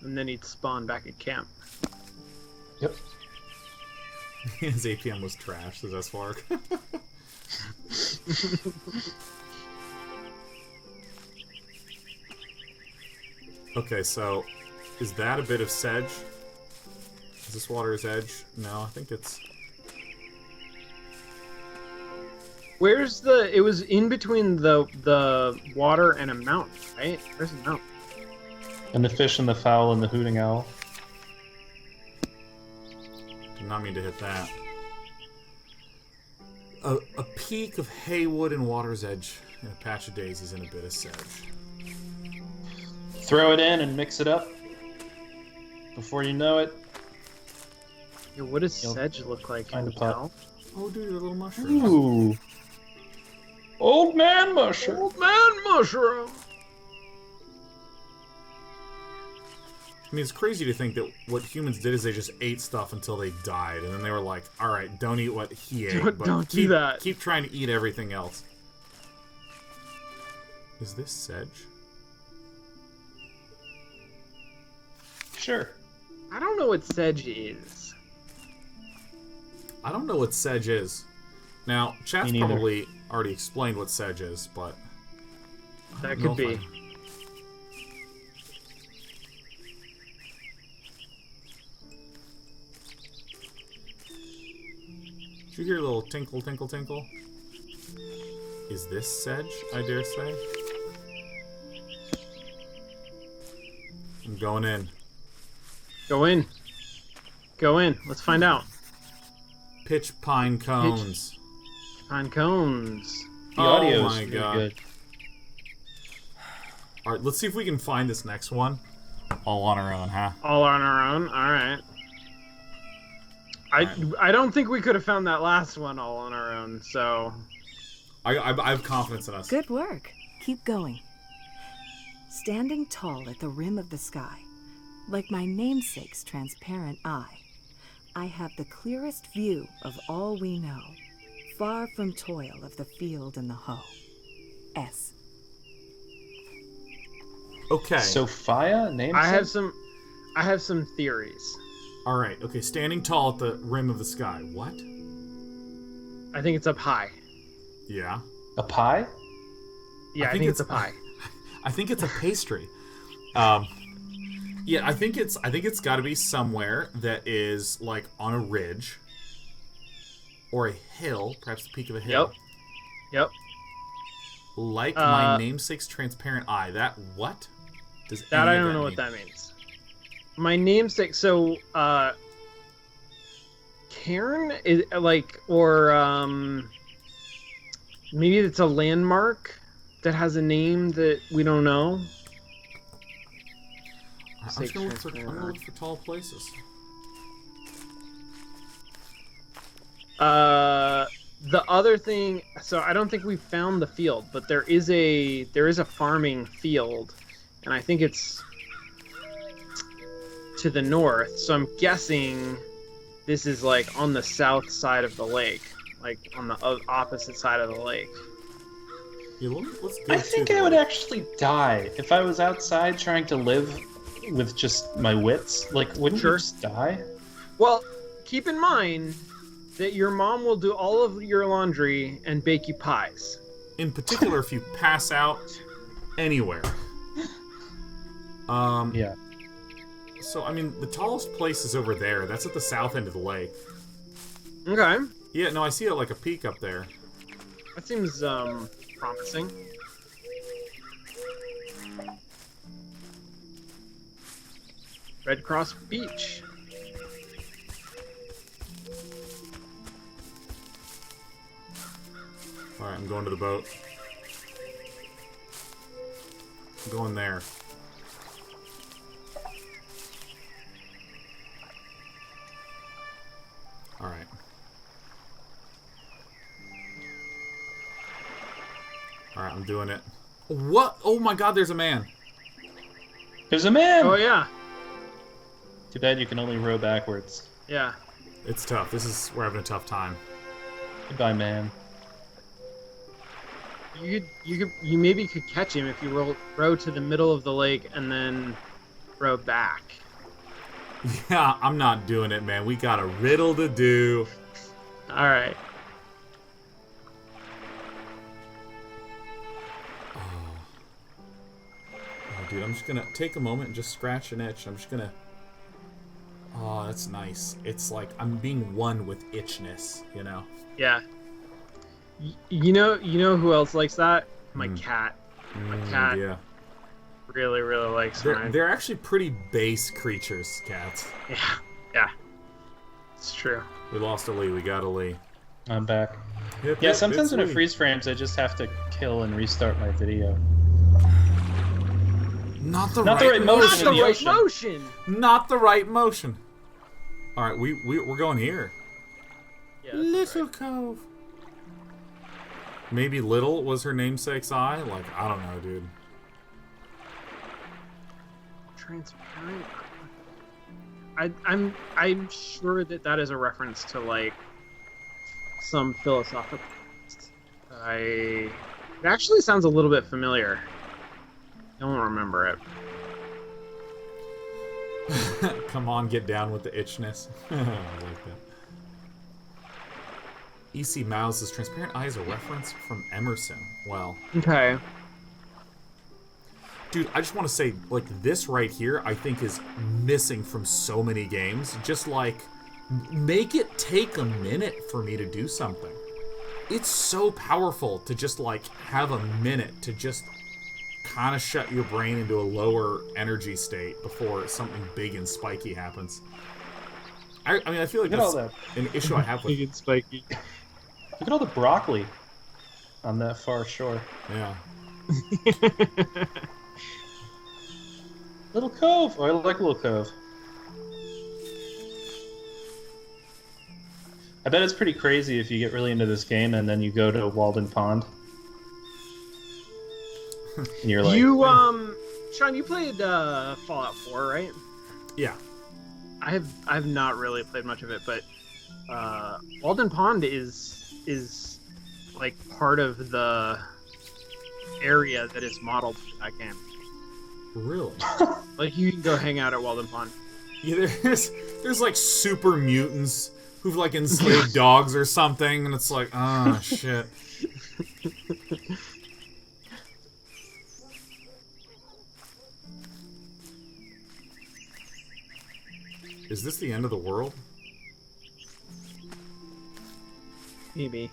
And then he'd spawn back at camp. Yep. His APM was trash, says S-Fark. Okay, so is that a bit of sedge? Is this Water's Edge? No, I think it's... Where's the... It was in between the water and a mountain, right? Where's the mountain? And the fish and the fowl and the hooting owl. Did not mean to hit that. A peak of Haywood and Water's Edge, and a patch of daisies and a bit of sedge. Throw it in and mix it up. Before you know it. Yeah, what does sedge look like? Can you tell? Oh, dude, a little mushroom. Ooh. Old man mushroom. Old man mushroom. I mean, it's crazy to think that what humans did is they just ate stuff until they died, and then they were like, all right, don't eat what he ate, but don't do that. Keep trying to eat everything else. Is this sedge? Sure. I don't know what sedge is. I don't know what sedge is. Now, chat's probably already explained what sedge is, but... That could be. Did you hear a little tinkle, tinkle, tinkle? Is this sedge, I dare say? I'm going in. Go in. Go in. Let's find out. Pitch pine cones. Pine cones. The audio is my really God. good. Alright, let's see if we can find this next one. All on our own, huh? All on our own? Alright. I don't think we could have found that last one all on our own, so... I have confidence in us. Good work. Keep going. Standing tall at the rim of the sky, like my namesake's transparent eye, I have the clearest view of all we know, far from toil of the field and the hoe. S. Okay. Sophia? Namesake? I have some theories. Alright, okay, standing tall at the rim of the sky. What? I think it's up high. Yeah. A pie? Yeah, I think it's a pie. I think it's a pastry. Yeah, I think it's got to be somewhere that is like on a ridge or a hill, perhaps the peak of a hill. Yep. Like my namesake's transparent eye. That what? Does that I don't know mean? what that means. My namesake. So, Cairn is like, or maybe it's a landmark that has a name that we don't know. I'm just gonna look for tall places. The other thing, so I don't think we found the field, but there is a farming field, and I think it's to the north. So I'm guessing this is like on the south side of the lake, like on the opposite side of the lake. Yeah, let's go. I think I would actually die if I was outside trying to live with just my wits. Like, wouldn't you just die? Well, keep in mind that your mom will do all of your laundry and bake you pies. In particular, if you pass out anywhere. Yeah. So, I mean, the tallest place is over there. That's at the south end of the lake. Okay. Yeah, no, I see it like a peak up there. That seems, promising. Red Cross Beach. Alright, I'm going to the boat. I'm going there. Alright. Alright, I'm doing it. What? Oh my god, there's a man. There's a man! Oh, yeah. Too bad you can only row backwards. Yeah. It's tough. We're having a tough time. Goodbye, man. You maybe could catch him if you row to the middle of the lake and then row back. Yeah, I'm not doing it, man. We got a riddle to do. All right. Oh, dude, I'm just gonna take a moment and just scratch an itch. I'm just gonna. Oh, that's nice. It's like I'm being one with itchness, you know. Yeah. You know who else likes that? My cat. My cat. Yeah. Really, really likes mine. They're actually pretty base creatures, cats. Yeah. It's true. We lost a Lee. We got a Lee. I'm back. Yep, Yeah, sometimes when it freeze frames, I just have to kill and restart my video. Not the right motion. Not the right motion. All right, we're going here. Yeah, Little Cove. Maybe Little was her namesake's eye. Like, I don't know, dude. Transparent. I'm sure that is a reference to like some philosophical. It actually sounds a little bit familiar. I don't remember it. Come on, get down with the itchness. I like that. E.C. Miles' transparent eye is a reference from Emerson. Well. Okay. Dude, I just want to say, like, this right here, I think is missing from so many games. Just, like, make it take a minute for me to do something. It's so powerful to just, like, have a minute to just kind of shut your brain into a lower energy state before something big and spiky happens. I mean, I feel like that's an issue I have with... Big and spiky. Look at all the broccoli on that far shore. Yeah. Little Cove. Oh, I like Little Cove. I bet it's pretty crazy if you get really into this game and then you go to Walden Pond. And you're like... Sean, you played Fallout 4, right? Yeah. I've not really played much of it, but Walden Pond is like part of the area that is modeled for that game. Really? Like you can go hang out at Walden Pond. Yeah, there's like super mutants who've like enslaved dogs or something, and it's like, oh shit. Is this the end of the world? Maybe.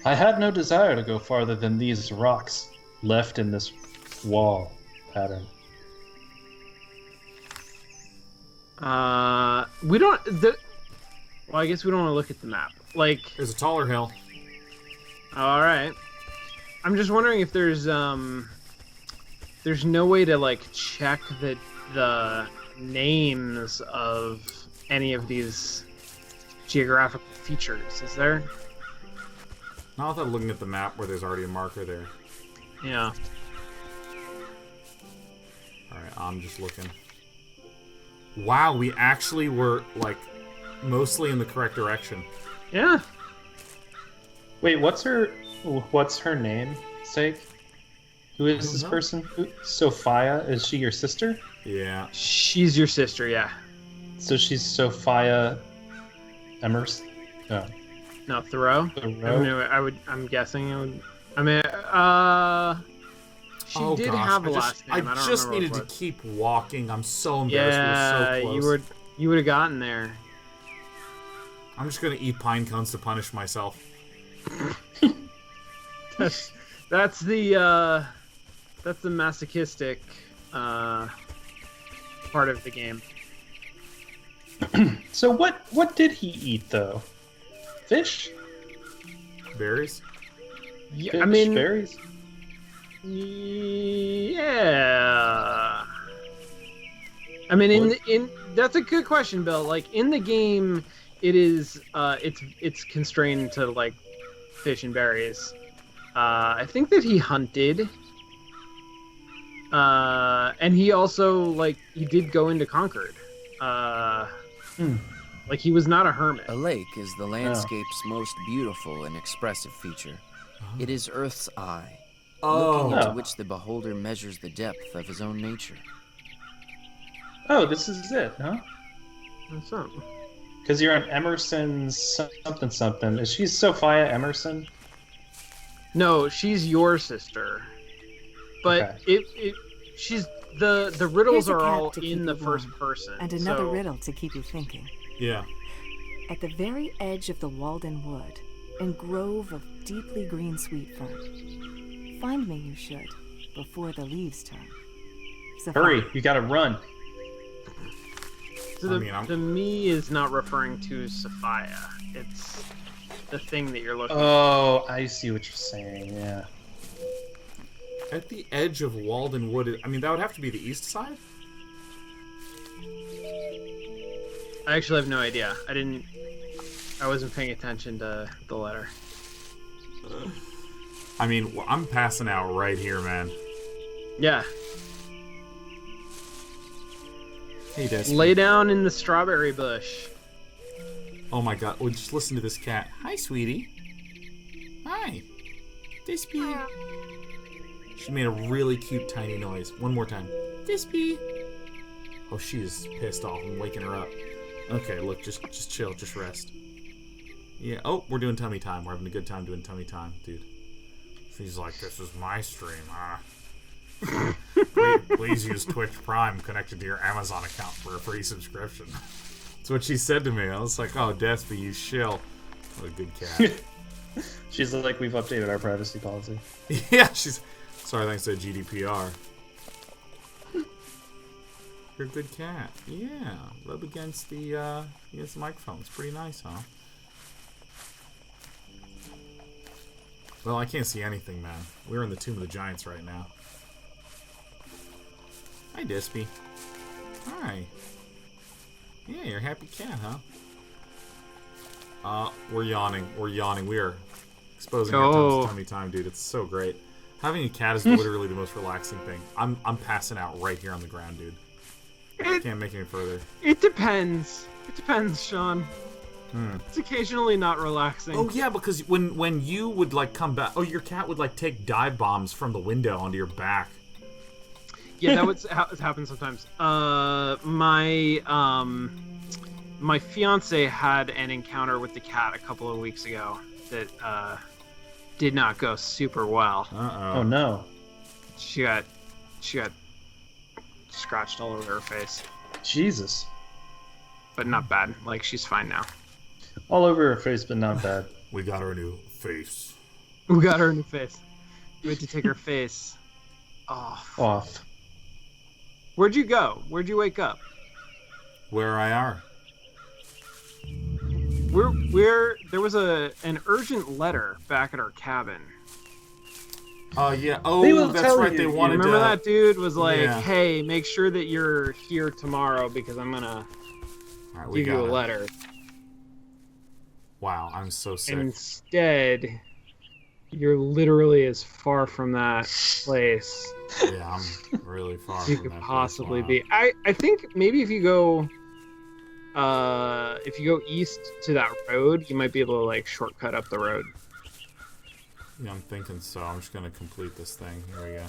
I had no desire to go farther than these rocks left in this wall pattern. We don't. Well, I guess we don't want to look at the map. Like, there's a taller hill. All right. I'm just wondering if there's no way to like check the names of any of these geographic features. Is there? Not without looking at the map where there's already a marker there. Yeah. Alright, I'm just looking. Wow, we actually were, like, mostly in the correct direction. Yeah. Wait, what's her name, Sake? Who is this person? Sophia? Is she your sister? Yeah. She's your sister, yeah. So she's Sophia Emerson? No. No, Thoreau? I'm guessing it would. I mean, she did have a last name. I just needed to keep walking. I'm so embarrassed. Yeah, we were so close. you would have gotten there. I'm just gonna eat pine cones to punish myself. That's the masochistic part of the game. So what did he eat though? Fish? Berries? Yeah, Fish, I mean berries. Yeah. I mean, in that's a good question, Bill. Like in the game, it is it's constrained to like fish and berries. I think that he hunted, and he also like he did go into Concord. Like he was not a hermit. A lake is the landscape's most beautiful and expressive feature. It is Earth's eye, looking into which the beholder measures the depth of his own nature. Oh, this is it, huh? What's up? Because you're on Emerson's something. Is she Sophia Emerson? No, she's your sister. But Okay. she's the riddles Here's a are cat all to keep in the you first warm, person. And another so... riddle to keep you thinking. Yeah. At the very edge of the Walden Wood, in grove of deeply green sweet fern. Find me, you should, before the leaves turn. Sophia. Hurry, you gotta run. So the me is not referring to Sophia. It's the thing that you're looking for. Oh, I see what you're saying, yeah. At the edge of Walden Wood, I mean, that would have to be the east side? I actually have no idea. I wasn't paying attention to the letter. I mean, I'm passing out right here, man. Yeah. Hey, Des. Lay down in the strawberry bush. Oh my god, well, just listen to this cat. Hi, sweetie. Hi. Dispy. She made a really cute tiny noise. One more time. Dispy. Oh, she is pissed off. I'm waking her up. Okay, look, just chill, just rest. Yeah, oh, we're doing tummy time. We're having a good time doing tummy time, dude. She's like, this is my stream, please use Twitch Prime connected to your Amazon account for a free subscription. That's what she said to me. I was like, oh, Despy, you shill. What a good cat. She's like, we've updated our privacy policy. Yeah, she's... Sorry, thanks to GDPR. You're a good cat. Yeah, rub against the microphone. It's pretty nice, huh? Well, I can't see anything, man. We're in the Tomb of the Giants right now. Hi, Dispy. Hi. Yeah, you're a happy cat, huh? We're yawning. We're yawning. We are exposing our tummy time, dude. It's so great. Having a cat is literally the most relaxing thing. I'm passing out right here on the ground, dude. I can't make it any further. It depends. It depends, Sean. It's occasionally not relaxing. Oh yeah, because when you would like come back, your cat would like take dive bombs from the window onto your back. Yeah, that would happen sometimes. My my fiance had an encounter with the cat a couple of weeks ago that did not go super well. Oh no. She got scratched all over her face. Jesus. But not bad. Like, she's fine now. All over her face, but not bad. We got her a new face. We got her a new face. We had to take her face off. Where'd you go? Where'd you wake up? Where I are. There was an urgent letter back at our cabin. Yeah. Oh, that's right. You. They wanted to... Remember that dude was like, hey, make sure that you're here tomorrow because I'm gonna give you a letter. Wow, I'm so sick. And instead, you're literally as far from that place. Yeah, I'm really far from you could possibly be. I think maybe if you go east to that road, you might be able to like shortcut up the road. Yeah, I'm thinking so. I'm just gonna complete this thing. Here we go.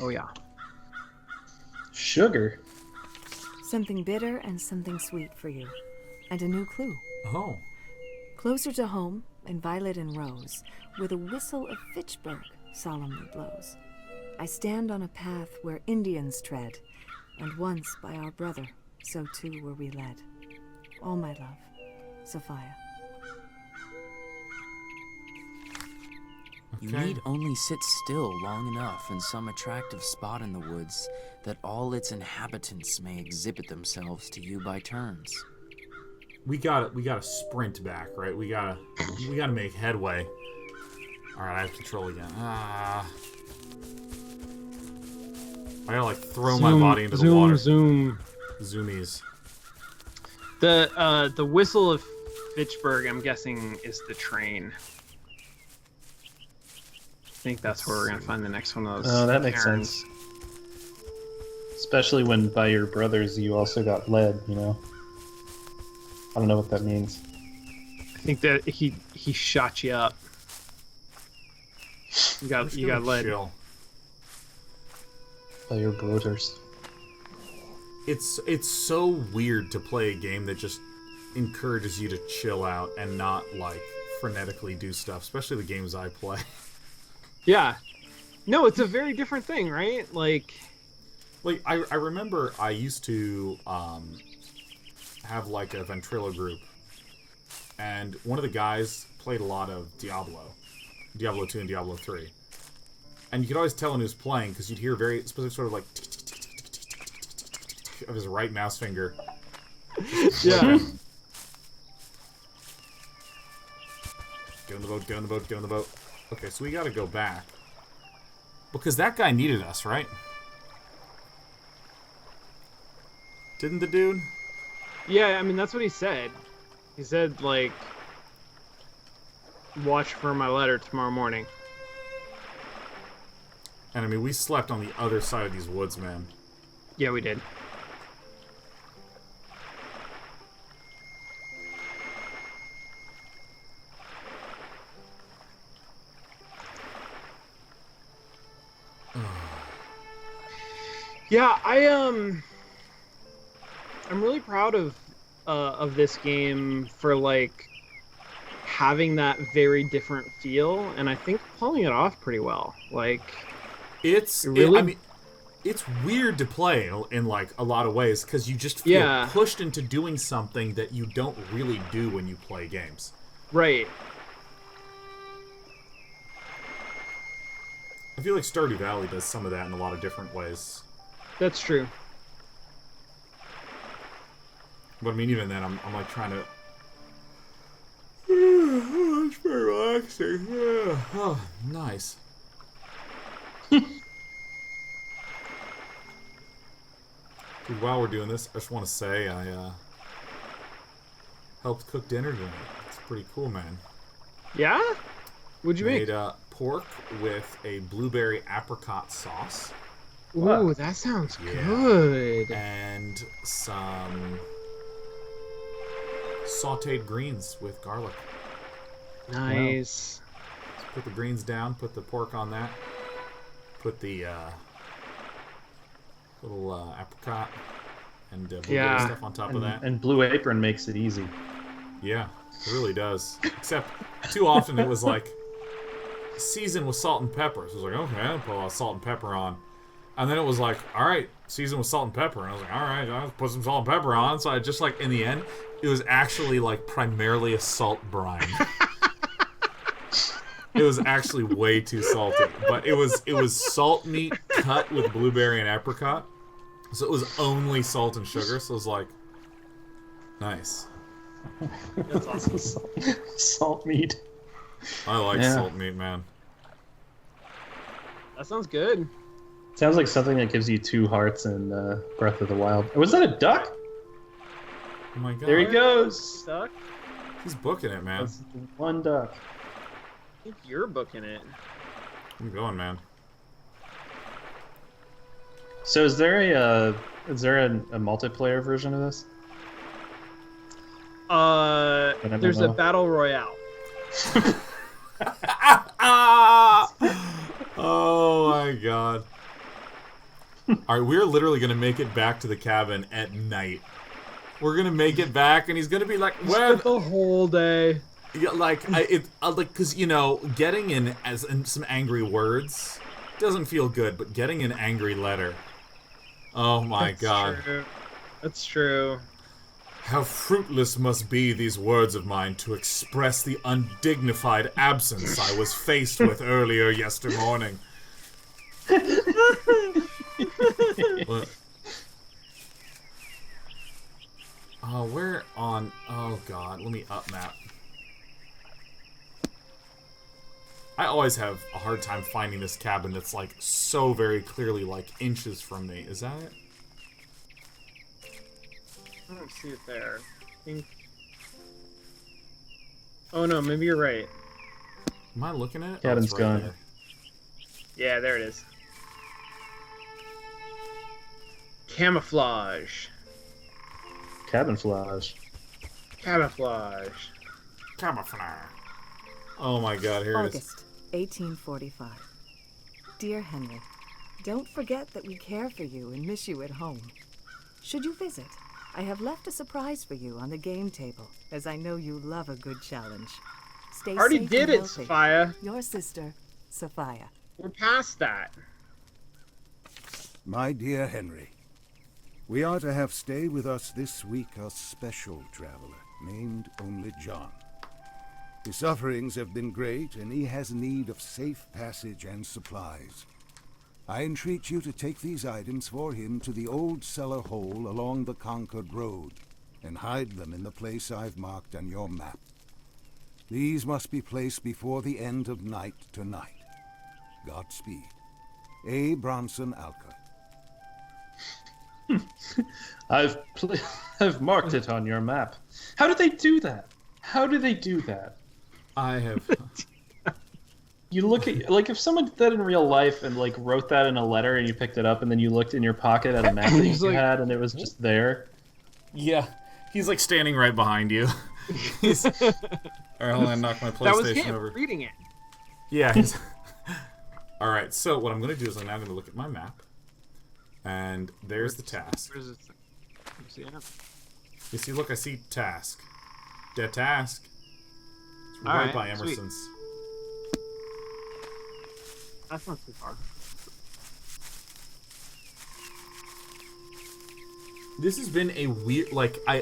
Oh yeah. Sugar. Something bitter and something sweet for you. And a new clue. Oh. Closer to home, in violet and rose, where the whistle of Fitchburg solemnly blows. I stand on a path where Indians tread, and once by our brother, so too were we led. All my love, Sophia. You need only sit still long enough in some attractive spot in the woods that all its inhabitants may exhibit themselves to you by turns. We gotta sprint back, right? We gotta make headway. Alright, I have control again. I gotta like throw my body into the water. Zoomies. The whistle of Fitchburg, I'm guessing, is the train. I think that's where we're gonna find the next one of those. Oh, that makes sense. Especially when by your brothers you also got led, you know? I don't know what that means. I think that he shot you up. You got led. Chill. By your brothers. It's so weird to play a game that just encourages you to chill out and not like frenetically do stuff, especially the games I play. Yeah. No, it's a very different thing, right? Like I remember I used to have like a ventrilo group, and one of the guys played a lot of Diablo 2 and Diablo 3, and you could always tell when he was playing because you'd hear very specific sort of like of his right mouse finger. Yeah. Get on the boat, get on the boat, get on the boat. Okay, so we gotta go back. Because that guy needed us, right? Didn't the dude? Yeah, I mean, that's what he said. He said, like, watch for my letter tomorrow morning. And I mean, we slept on the other side of these woods, man. Yeah, we did. Yeah, I'm really proud of this game for like having that very different feel, and I think pulling it off pretty well. Like, it's weird to play in like a lot of ways because you just feel pushed into doing something that you don't really do when you play games. Right. I feel like Stardew Valley does some of that in a lot of different ways. That's true. But I mean, even then, I'm like trying to... it's very relaxing. Yeah. Oh, nice. Dude, while we're doing this, I just want to say I helped cook dinner tonight. It's pretty cool, man. Yeah? What'd you make? Made pork with a blueberry apricot sauce. Ooh, that sounds good. And some sauteed greens with garlic. Nice. Wow. So put the greens down, put the pork on that, put the Little apricot and blueberry stuff on top of that. And Blue Apron makes it easy. Yeah, it really does. Except too often it was like seasoned with salt and pepper. So I was like, okay, I'll put a lot of salt and pepper on. And then it was like, all right, seasoned with salt and pepper. And I was like, all right, I'll put some salt and pepper on. So I just like, in the end, it was actually like primarily a salt brine. It was actually way too salty. But it was salt meat cut with blueberry and apricot. So it was only salt and sugar. So it was like, nice. That's awesome. Salt meat. I like salt meat, man. That sounds good. Sounds like something that gives you 2 hearts in Breath of the Wild. Was that a duck? Oh my god. There he goes. Duck? He's booking it, man. That's 1 duck. I think you're booking it. I'm going, man. So is there a multiplayer version of this? There's a battle royale. Oh my god. Alright, we're literally gonna make it back to the cabin at night. We're gonna make it back, and he's gonna be like, "Where?" The whole day. Yeah, like because getting in some angry words doesn't feel good, but getting an angry letter. Oh my god. True. That's true. How fruitless must be these words of mine to express the undignified absence I was faced with earlier yesterday morning. What? Oh, we're on... Oh, God. Let me up map. I always have a hard time finding this cabin that's, like, so very clearly, like, inches from me. Is that it? I don't see it there. I think... Oh, no, maybe you're right. Am I looking at it? Cabin's it's right gone. there. Yeah, there it is. Camouflage. Cabinflage. Camouflage. Camouflage. Oh my god, here it is. August 1845. Dear Henry, don't forget that we care for you and miss you at home. Should you visit, I have left a surprise for you on the game table, as I know you love a good challenge. Stay Already safe did and it, healthy. Sophia. Your sister, Sophia. We're past that. My dear Henry, we are to have stay with us this week a special traveler named only John. His sufferings have been great, and he has need of safe passage and supplies. I entreat you to take these items for him to the old cellar hole along the Concord Road, and hide them in the place I've marked on your map. These must be placed before the end of night tonight. Godspeed. A. Bronson Alcott. I've marked it on your map. How did they do that? How do they do that? I have... You look at, like, if someone did that in real life and, like, wrote that in a letter and you picked it up and then you looked in your pocket at a map that you had and it was just there. Yeah. He's, like, standing right behind you. He's... Alright, hold on, knock my PlayStation That was him over. reading it. Yeah, he's... Alright, so what I'm going to do is I'm now going to look at my map. And there's the task. Where's it? You see it? You see, look, I see task. Dead task. It's right Alright, by sweet. Emerson's. That's not too far. This has been a weird,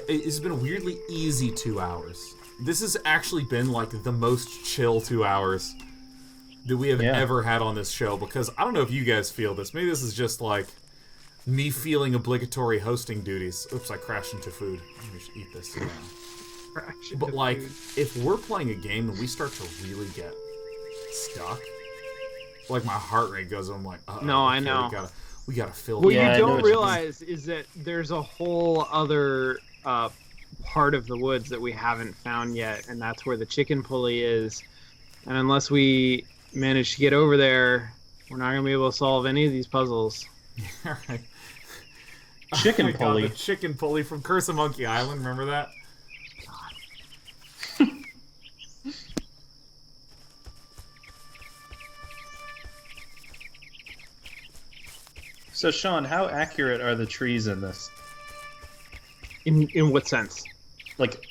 it's been a weirdly easy 2 hours. This has actually been, like, the most chill 2 hours that we have ever had on this show, because I don't know if you guys feel this. Maybe this is just, like, me feeling obligatory hosting duties. Oops, I crashed into food. Maybe I should eat this now. But, like, if we're playing a game and we start to really get stuck, like, my heart rate goes, I'm like, no, okay, I know. We gotta fill What Yeah, you I know don't what you realize is that there's a whole other part of the woods that we haven't found yet, and that's where the chicken pulley is. And unless we manage to get over there, we're not gonna be able to solve any of these puzzles. Alright. Chicken Oh my God, pulley. the chicken pulley from Curse of Monkey Island, remember that? So, Sean, how accurate are the trees in this? In what sense? Like,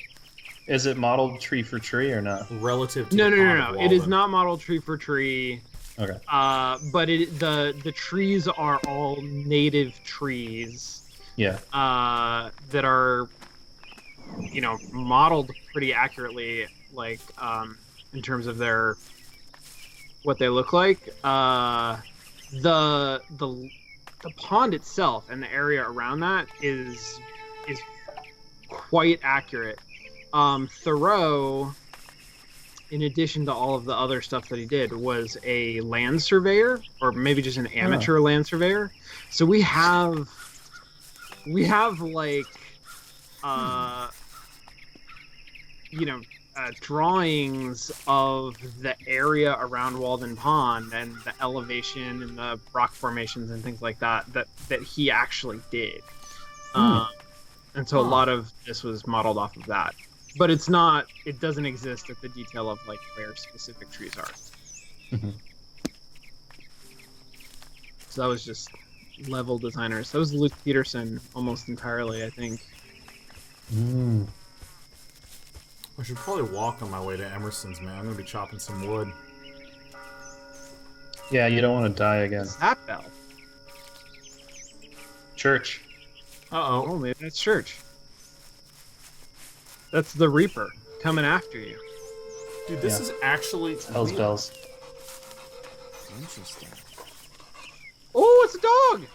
is it modeled tree for tree or not? Relative to No. Walden. It is not modeled tree for tree. Okay. But the trees are all native trees. Yeah. That are, modeled pretty accurately, like in terms of what they look like. The pond itself and the area around that is quite accurate. Thoreau, in addition to all of the other stuff that he did, was a land surveyor, or maybe just an amateur land surveyor. So we have like drawings of the area around Walden Pond and the elevation and the rock formations and things like that he actually did. And so a lot of this was modeled off of that. But it doesn't exist at the detail of like where specific trees are. Mm-hmm. So that was just level designers. That was Luke Peterson almost entirely, I think. I should probably walk on my way to Emerson's, man. I'm gonna be chopping some wood. Yeah, you don't want to die again. What's that bell? Church. Uh-oh. Oh, maybe that's church. That's the Reaper coming after you. Dude, this is actually... Hell's bells. Interesting. Oh, it's a dog!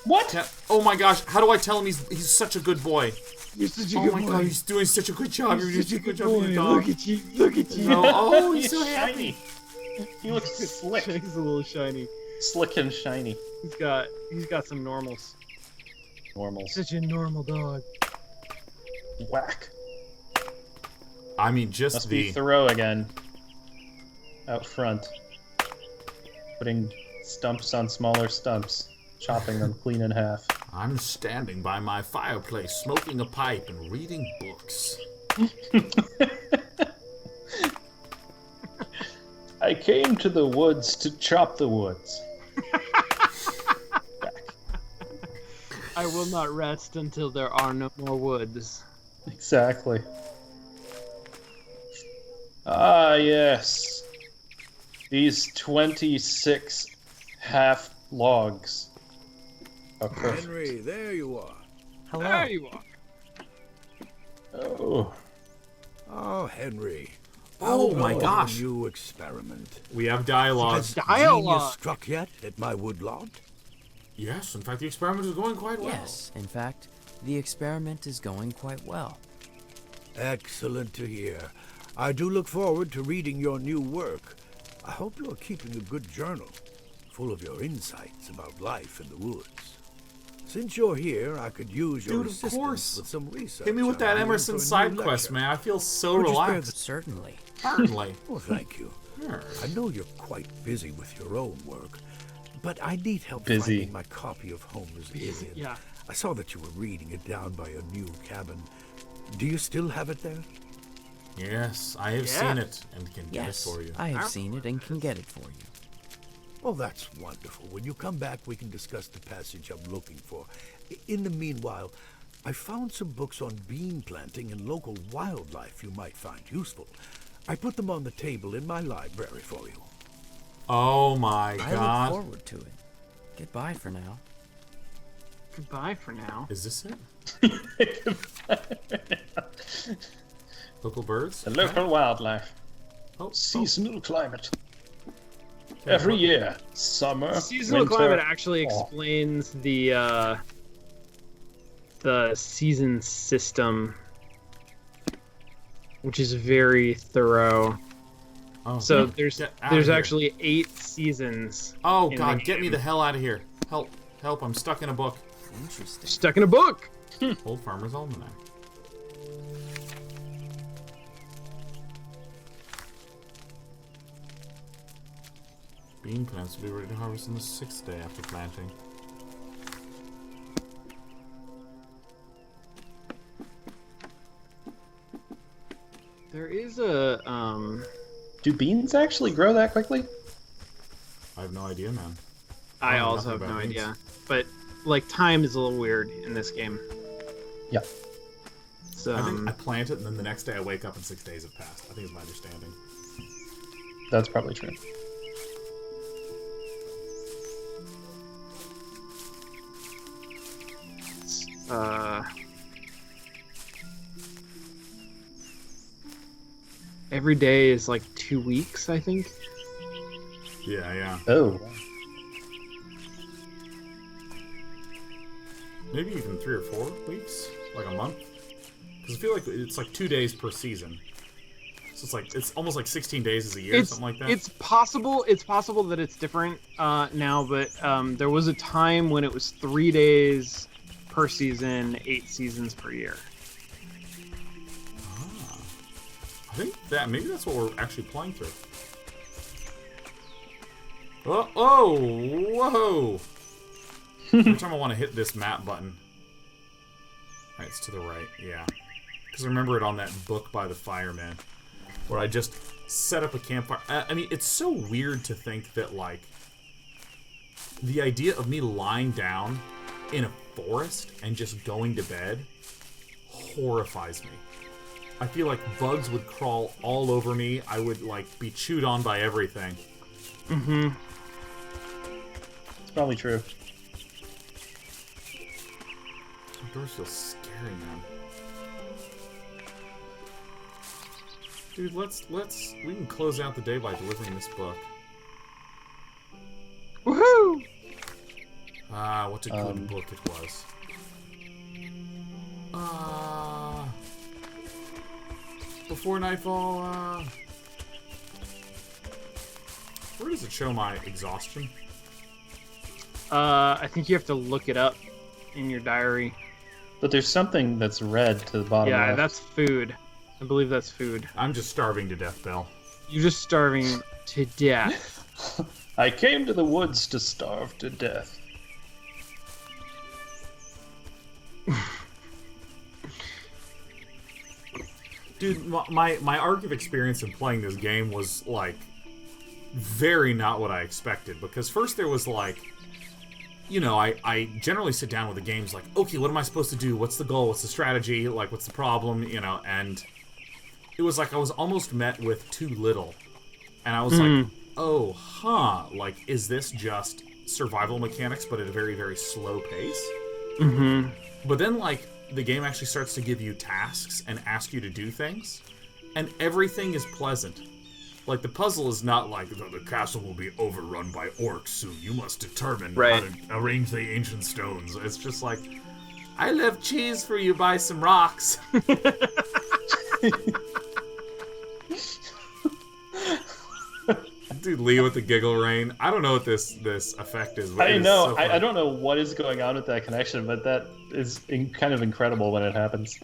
What? Yeah. Oh my gosh, how do I tell him he's such a good boy? You're such a Oh good my boy. god, he's doing such a good job. You're doing such a good job boy. with your dog. Look at you. Look at you. No. Oh, he's so shiny. happy. He looks slick. He's a little shiny. Slick and shiny. He's got some normals. Normals. Such a normal dog. Whack. I mean, just Must be Thoreau again. Out front. Putting stumps on smaller stumps. Chopping them clean in half. I'm standing by my fireplace, smoking a pipe and reading books. I came to the woods to chop the woods. I will not rest until there are no more woods. Exactly. Ah, yes. These 26 half logs. Oh, perfect. Henry, there you are. Hello. There you are. Oh. Oh, Henry. Oh my Our gosh. New experiment. We have dialogue. Has Dialogue. genius struck yet at my woodlot? Yes, in fact, the experiment is going quite well. Yes, in fact, the experiment is going quite well. Excellent to hear. I do look forward to reading your new work. I hope you are keeping a good journal, full of your insights about life in the woods. Since you're here, I could use your Dude, of assistance course. with some research. Hit me with that I'm here Emerson for a side new quest, lecture. man. I feel so Would you spare relaxed. Certainly. Certainly. Well, thank you. Sure. I know you're quite busy with your own work, but I need help Busy. finding my copy of Homer's Iliad. Yeah. I saw that you were reading it down by your new cabin. Do you still have it there? Yes, I have seen it and can get it Yes, for you. I have seen it and can get it for you. Oh, that's wonderful. When you come back, we can discuss the passage I'm looking for. In the meanwhile, I found some books on bean planting and local wildlife you might find useful. I put them on the table in my library for you. Oh my I god. look forward to it. Goodbye for now. Goodbye for now. Is this it? Local birds? The local wildlife. Oh, Seasonal climate. Every year. Summer, Seasonal winter, climate actually fall. explains the season system, which is very thorough. Oh, So get outta there's here. actually 8 seasons. Oh in god, the get me game. the hell out of here. Help, help, I'm stuck in a book. Interesting. Stuck in a book. Old Farmer's Almanac. Bean plants will be ready to harvest on the 6th day after planting. There is a Do beans actually grow that quickly? I have no idea, man. I also have no idea. But, like, time is a little weird in this game. Yeah. So, I think I plant it, and then the next day I wake up and 6 days have passed. I think is my understanding. That's probably true. Every day is like 2 weeks, I think. Yeah. Oh. Maybe even 3 or 4 weeks, like a month. Because I feel like it's like 2 days per season. So it's almost like 16 days is a year, something like that. It's possible that it's different now, but there was a time when it was 3 days per season, 8 seasons per year. I think maybe that's what we're actually playing through. Whoa! Every time I want to hit this map button. Alright, it's to the right, yeah. Because I remember it on that book by the fireman, where I just set up a campfire. I mean, it's so weird to think that, like, the idea of me lying down in a forest and just going to bed horrifies me. I feel like bugs would crawl all over me. I would, like, be chewed on by everything. Mm-hmm. It's probably true. Outdoors feel scary, man. Dude, we can close out the day by delivering this book. Woohoo! Ah, what a good book it was. Before nightfall, where does it show my exhaustion? I think you have to look it up in your diary. But there's something that's red to the bottom left. Yeah, that's food. I believe that's food. I'm just starving to death, Bill. You're just starving to death. I came to the woods to starve to death. Dude, my arc of experience in playing this game was, like, very not what I expected. Because first there was, like, you know, I generally sit down with the games like, okay, what am I supposed to do? What's the goal? What's the strategy? Like, what's the problem? You know, and it was like I was almost met with too little. And I was like, oh, like, is this just survival mechanics, but at a very, very slow pace? Mm-hmm. But then, like, the game actually starts to give you tasks and ask you to do things, and everything is pleasant. Like, the puzzle is not like, the castle will be overrun by orcs soon. You must determine how to arrange the ancient stones. It's just like, I left cheese for you by some rocks. Dude, Lee with the giggle rain. I don't know what this effect is. But I know. So I don't know what is going on with that connection, but that is kind of incredible when it happens.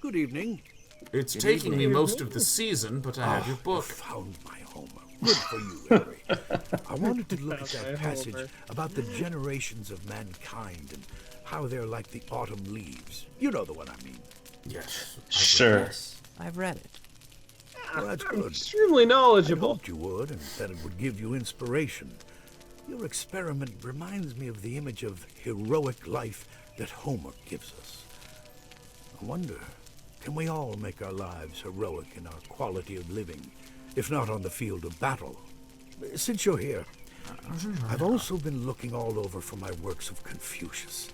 Good evening. It's taking me most of the season, but I have your book. Found my home. Good for you, Harry. I wanted to look at that passage about the generations of mankind and how they're like the autumn leaves. You know the one I mean. Yes. Sure. Yes, I've read it. Well, that's I'm good. extremely knowledgeable. I hoped you would, and that it would give you inspiration. Your experiment reminds me of the image of heroic life that Homer gives us. I wonder, can we all make our lives heroic in our quality of living, if not on the field of battle? Since you're here, I've also been looking all over for my works of Confucius.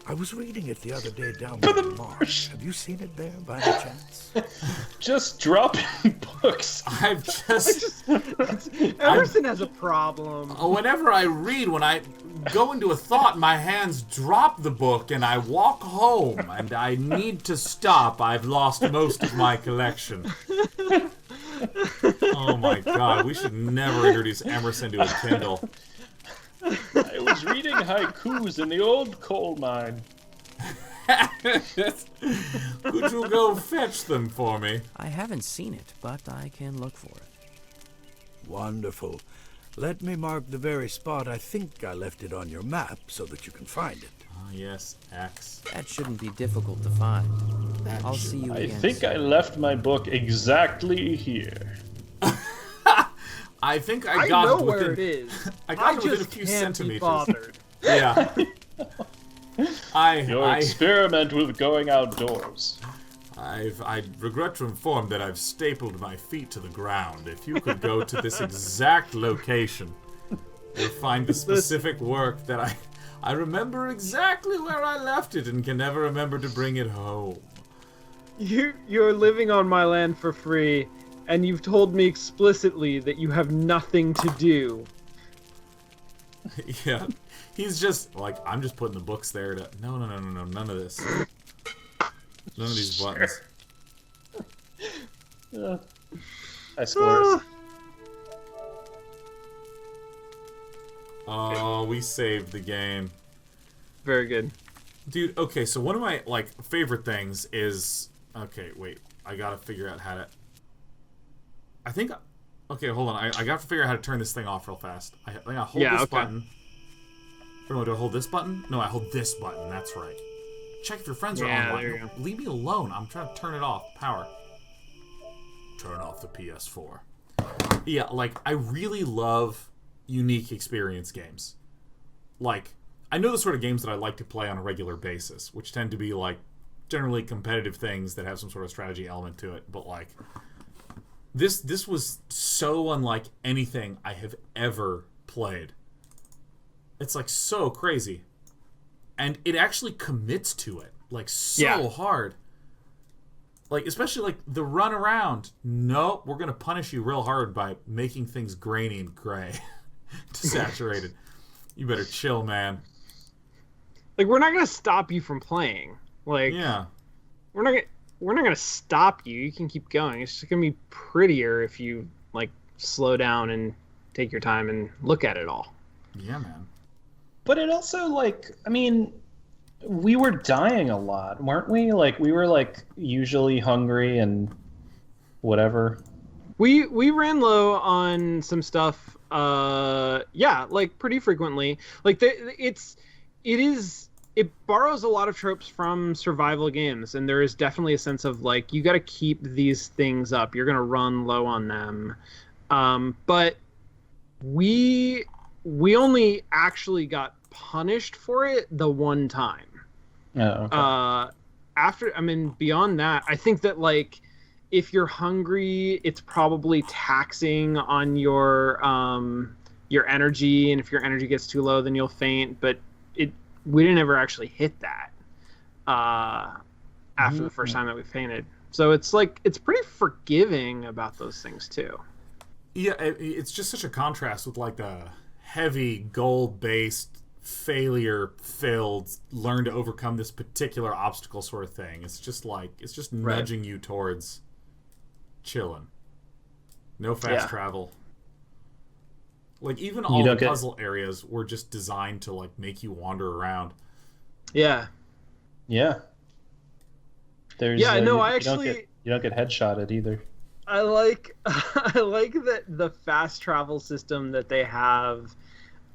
I was reading it the other day down by the marsh. Have you seen it there by any chance? Just dropping books. I've just... Emerson has a problem. Whenever I read, when I go into a thought, my hands drop the book and I walk home, and I need to stop. I've lost most of my collection. Oh my god, we should never introduce Emerson to a Kindle. I was reading haikus in the old coal mine. Could you go fetch them for me? I haven't seen it, but I can look for it. Wonderful. Let me mark the very spot I think I left it on your map so that you can find it. Ah, yes, X. That shouldn't be difficult to find. I'll see you I again think soon. I left my book exactly here. I think I got know within, where it is. I got just within a few can't centimeters. Be bothered. Yeah. Your experiment with going outdoors. I regret to inform that I've stapled my feet to the ground. If you could go to this exact location, you'll find the specific work that I remember exactly where I left it and can never remember to bring it home. You're living on my land for free, and you've told me explicitly that you have nothing to do. Yeah. He's just, like, I'm just putting the books there to... No, none of this. None of these buttons. I scores. Oh, we saved the game. Very good. Dude, okay, so one of my, like, favorite things is... Okay, wait. I gotta figure out how to... I think... Okay, hold on. I got to figure out how to turn this thing off real fast. I think I hold this button. Or no, do I hold this button? No, I hold this button. That's right. Check if your friends are online. There you go. Leave me alone. I'm trying to turn it off. Power. Turn off the PS4. Yeah, like, I really love unique experience games. Like, I know the sort of games that I like to play on a regular basis, which tend to be, like, generally competitive things that have some sort of strategy element to it. But, like, this was so unlike anything I have ever played. It's, like, so crazy. And it actually commits to it, like, so hard. Like, especially, like, the run around. Nope, we're going to punish you real hard by making things grainy and gray. Desaturated. You better chill, man. Like, we're not going to stop you from playing. Like, yeah. We're not going to stop you. You can keep going. It's just going to be prettier if you, like, slow down and take your time and look at it all. Yeah, man. But it also, like, I mean, we were dying a lot, weren't we? Like, we were, like, usually hungry and whatever. We ran low on some stuff, like, pretty frequently. Like, it borrows a lot of tropes from survival games, and there is definitely a sense of, like, you got to keep these things up. You're going to run low on them. But we only actually got punished for it the one time. Oh, okay. Beyond that, I think that, like, if you're hungry, it's probably taxing on your energy, and if your energy gets too low, then you'll faint. But we didn't ever actually hit that after the first time that we fainted. So it's, like, it's pretty forgiving about those things too. Yeah, it's just such a contrast with, like, the heavy goal-based, failure-filled, learn to overcome this particular obstacle sort of thing. It's just like, it's just nudging you towards chilling. No fast travel. Like, even all the puzzle areas were just designed to, like, make you wander around. Yeah. Yeah. There's, I you don't get headshotted either. I like that the fast travel system that they have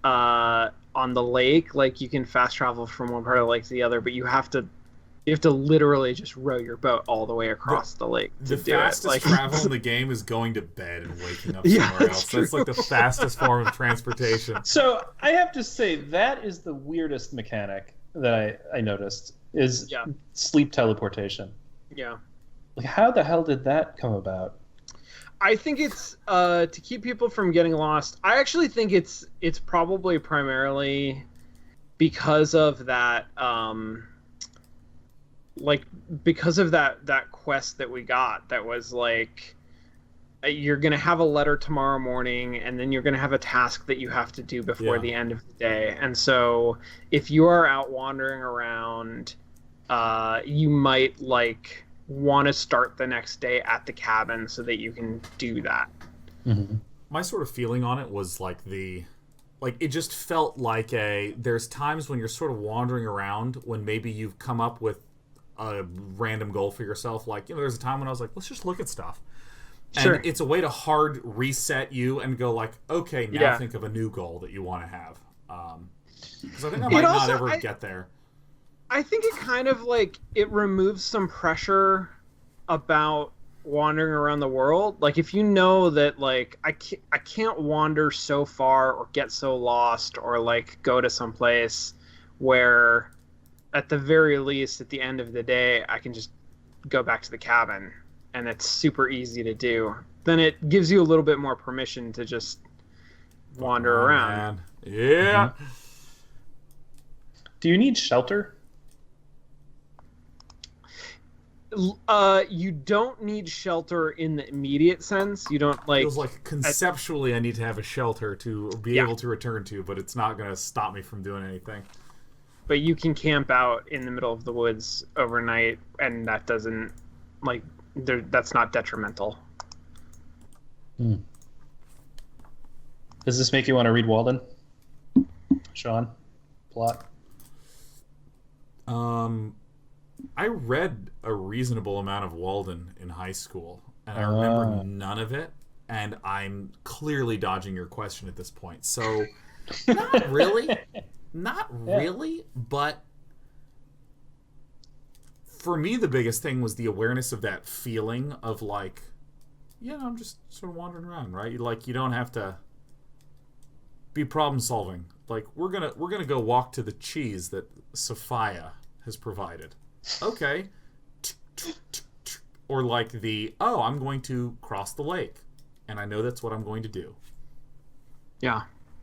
on the lake. Like, you can fast travel from one part of the lake to the other, but you have to literally just row your boat all the way across the lake. The fastest travel in the game is going to bed and waking up somewhere else. That's like the fastest form of transportation. So I have to say that is the weirdest mechanic that I noticed is sleep teleportation. Yeah. Like, how the hell did that come about? I think it's to keep people from getting lost. I actually think it's probably primarily because of that that quest that we got that was like, you're going to have a letter tomorrow morning, and then you're going to have a task that you have to do before the end of the day. And so if you are out wandering around, you might, like, want to start the next day at the cabin so that you can do that. Mm-hmm. My sort of feeling on it was like it just felt like there's times when you're sort of wandering around when maybe you've come up with a random goal for yourself. Like, there's a time when I was like, let's just look at stuff. And it's a way to hard reset you and go like, okay, now think of a new goal that you want to have. Because I think I might not ever get there. I think it kind of, like, it removes some pressure about, wandering around the world, like if you know that like I can't wander so far or get so lost or like go to some place where at the very least at the end of the day I can just go back to the cabin and it's super easy to do, then it gives you a little bit more permission to just wander around. Man. Yeah. Mm-hmm. Do you need shelter? You don't need shelter in the immediate sense. You don't like. Feels like conceptually I need to have a shelter to be able to return to, but it's not going to stop me from doing anything. But you can camp out in the middle of the woods overnight, and that doesn't like that's not detrimental. Does this make you want to read Walden? Sean, plot. I read a reasonable amount of Walden in high school, and I remember none of it, and I'm clearly dodging your question at this point. So, not really. Not really, but for me, the biggest thing was the awareness of that feeling of like, I'm just sort of wandering around, right? Like, you don't have to be problem solving. Like, we're gonna go walk to the cheese that Sophia has provided. Okay. Or like I'm going to cross the lake, and I know that's what I'm going to do. Yeah.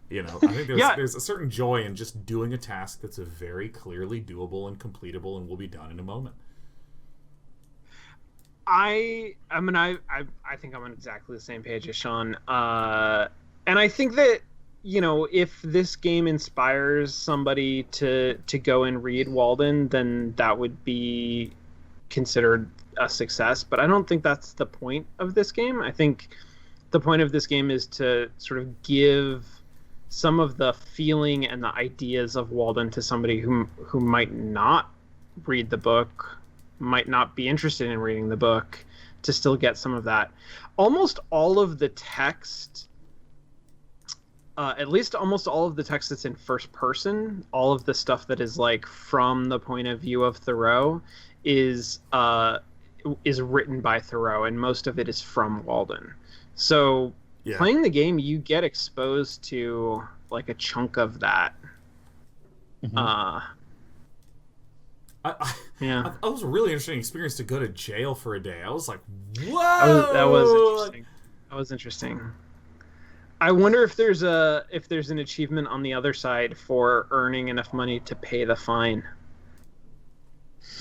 I think there's a certain joy in just doing a task that's very clearly doable and completable and will be done in a moment. I think I'm on exactly the same page as Sean. And I think that, if this game inspires somebody to go and read Walden, then that would be considered a success. But I don't think that's the point of this game. I think the point of this game is to sort of give some of the feeling and the ideas of Walden to somebody who might not read the book, might not be interested in reading the book, to still get some of that. Almost all of the text, at least almost all of the text that's in first person, all of the stuff that is like from the point of view of Thoreau is written by Thoreau, and most of it is from Walden. So playing the game, you get exposed to like a chunk of that. Mm-hmm. That was a really interesting experience to go to jail for a day. I was like, whoa! That was interesting. I wonder if there's an achievement on the other side for earning enough money to pay the fine.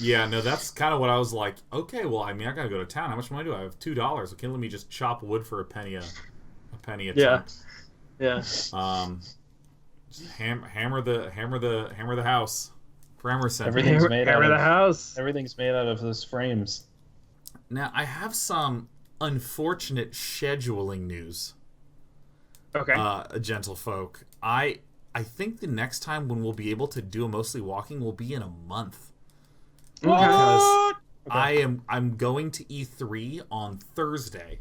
Yeah, no, that's kind of what I was like. Okay, well, I gotta go to town. How much money do I have? $2. Okay, let me just chop wood for a penny a ton. Yeah. Hammer the house for Emerson. Everything's made out of the house. Everything's made out of those frames. Now, I have some unfortunate scheduling news. Okay. Gentlefolk. I think the next time when we'll be able to do a mostly walking will be in a month. Because I'm going to E3 on Thursday,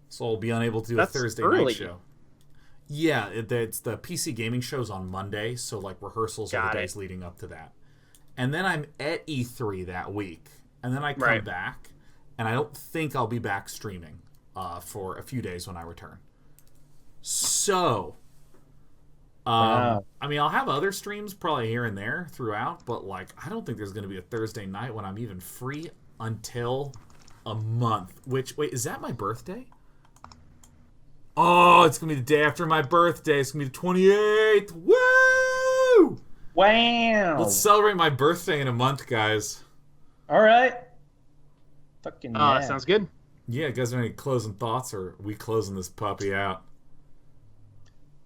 so I'll be unable to do a Thursday night show. Yeah, it's the PC gaming show's on Monday, so like rehearsals are the days leading up to that. And then I'm at E3 that week, and then I come back, and I don't think I'll be back streaming for a few days when I return. So, Wow. I'll have other streams probably here and there throughout, but like I don't think there's going to be a Thursday night when I'm even free until a month. Wait, is that my birthday? Oh, it's going to be the day after my birthday. It's going to be the 28th. Woo! Wow. Let's celebrate my birthday in a month, guys. All right. Fucking yeah. Sounds good. Yeah, you guys have any closing thoughts, or are we closing this puppy out?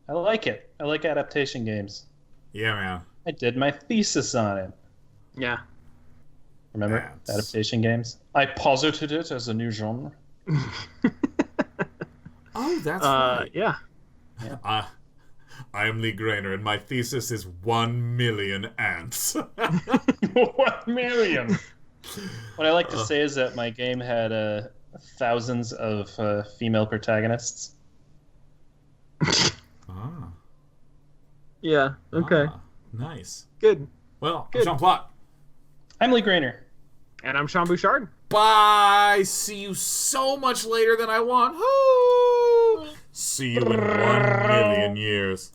I like it. I like adaptation games. Yeah, man. I did my thesis on it. Yeah. Remember? Adaptation games? I posited it as a new genre. Oh, that's right. Yeah. I am Lee Grainer, and my thesis is 1 million ants. 1 million! What I like to say is that my game had thousands of female protagonists. Yeah, okay. Nice. Good. Well, I'm Sean Plott. I'm Lee Grainer. And I'm Sean Bouchard. Bye. See you so much later than I want. See you in 1,000,000 years.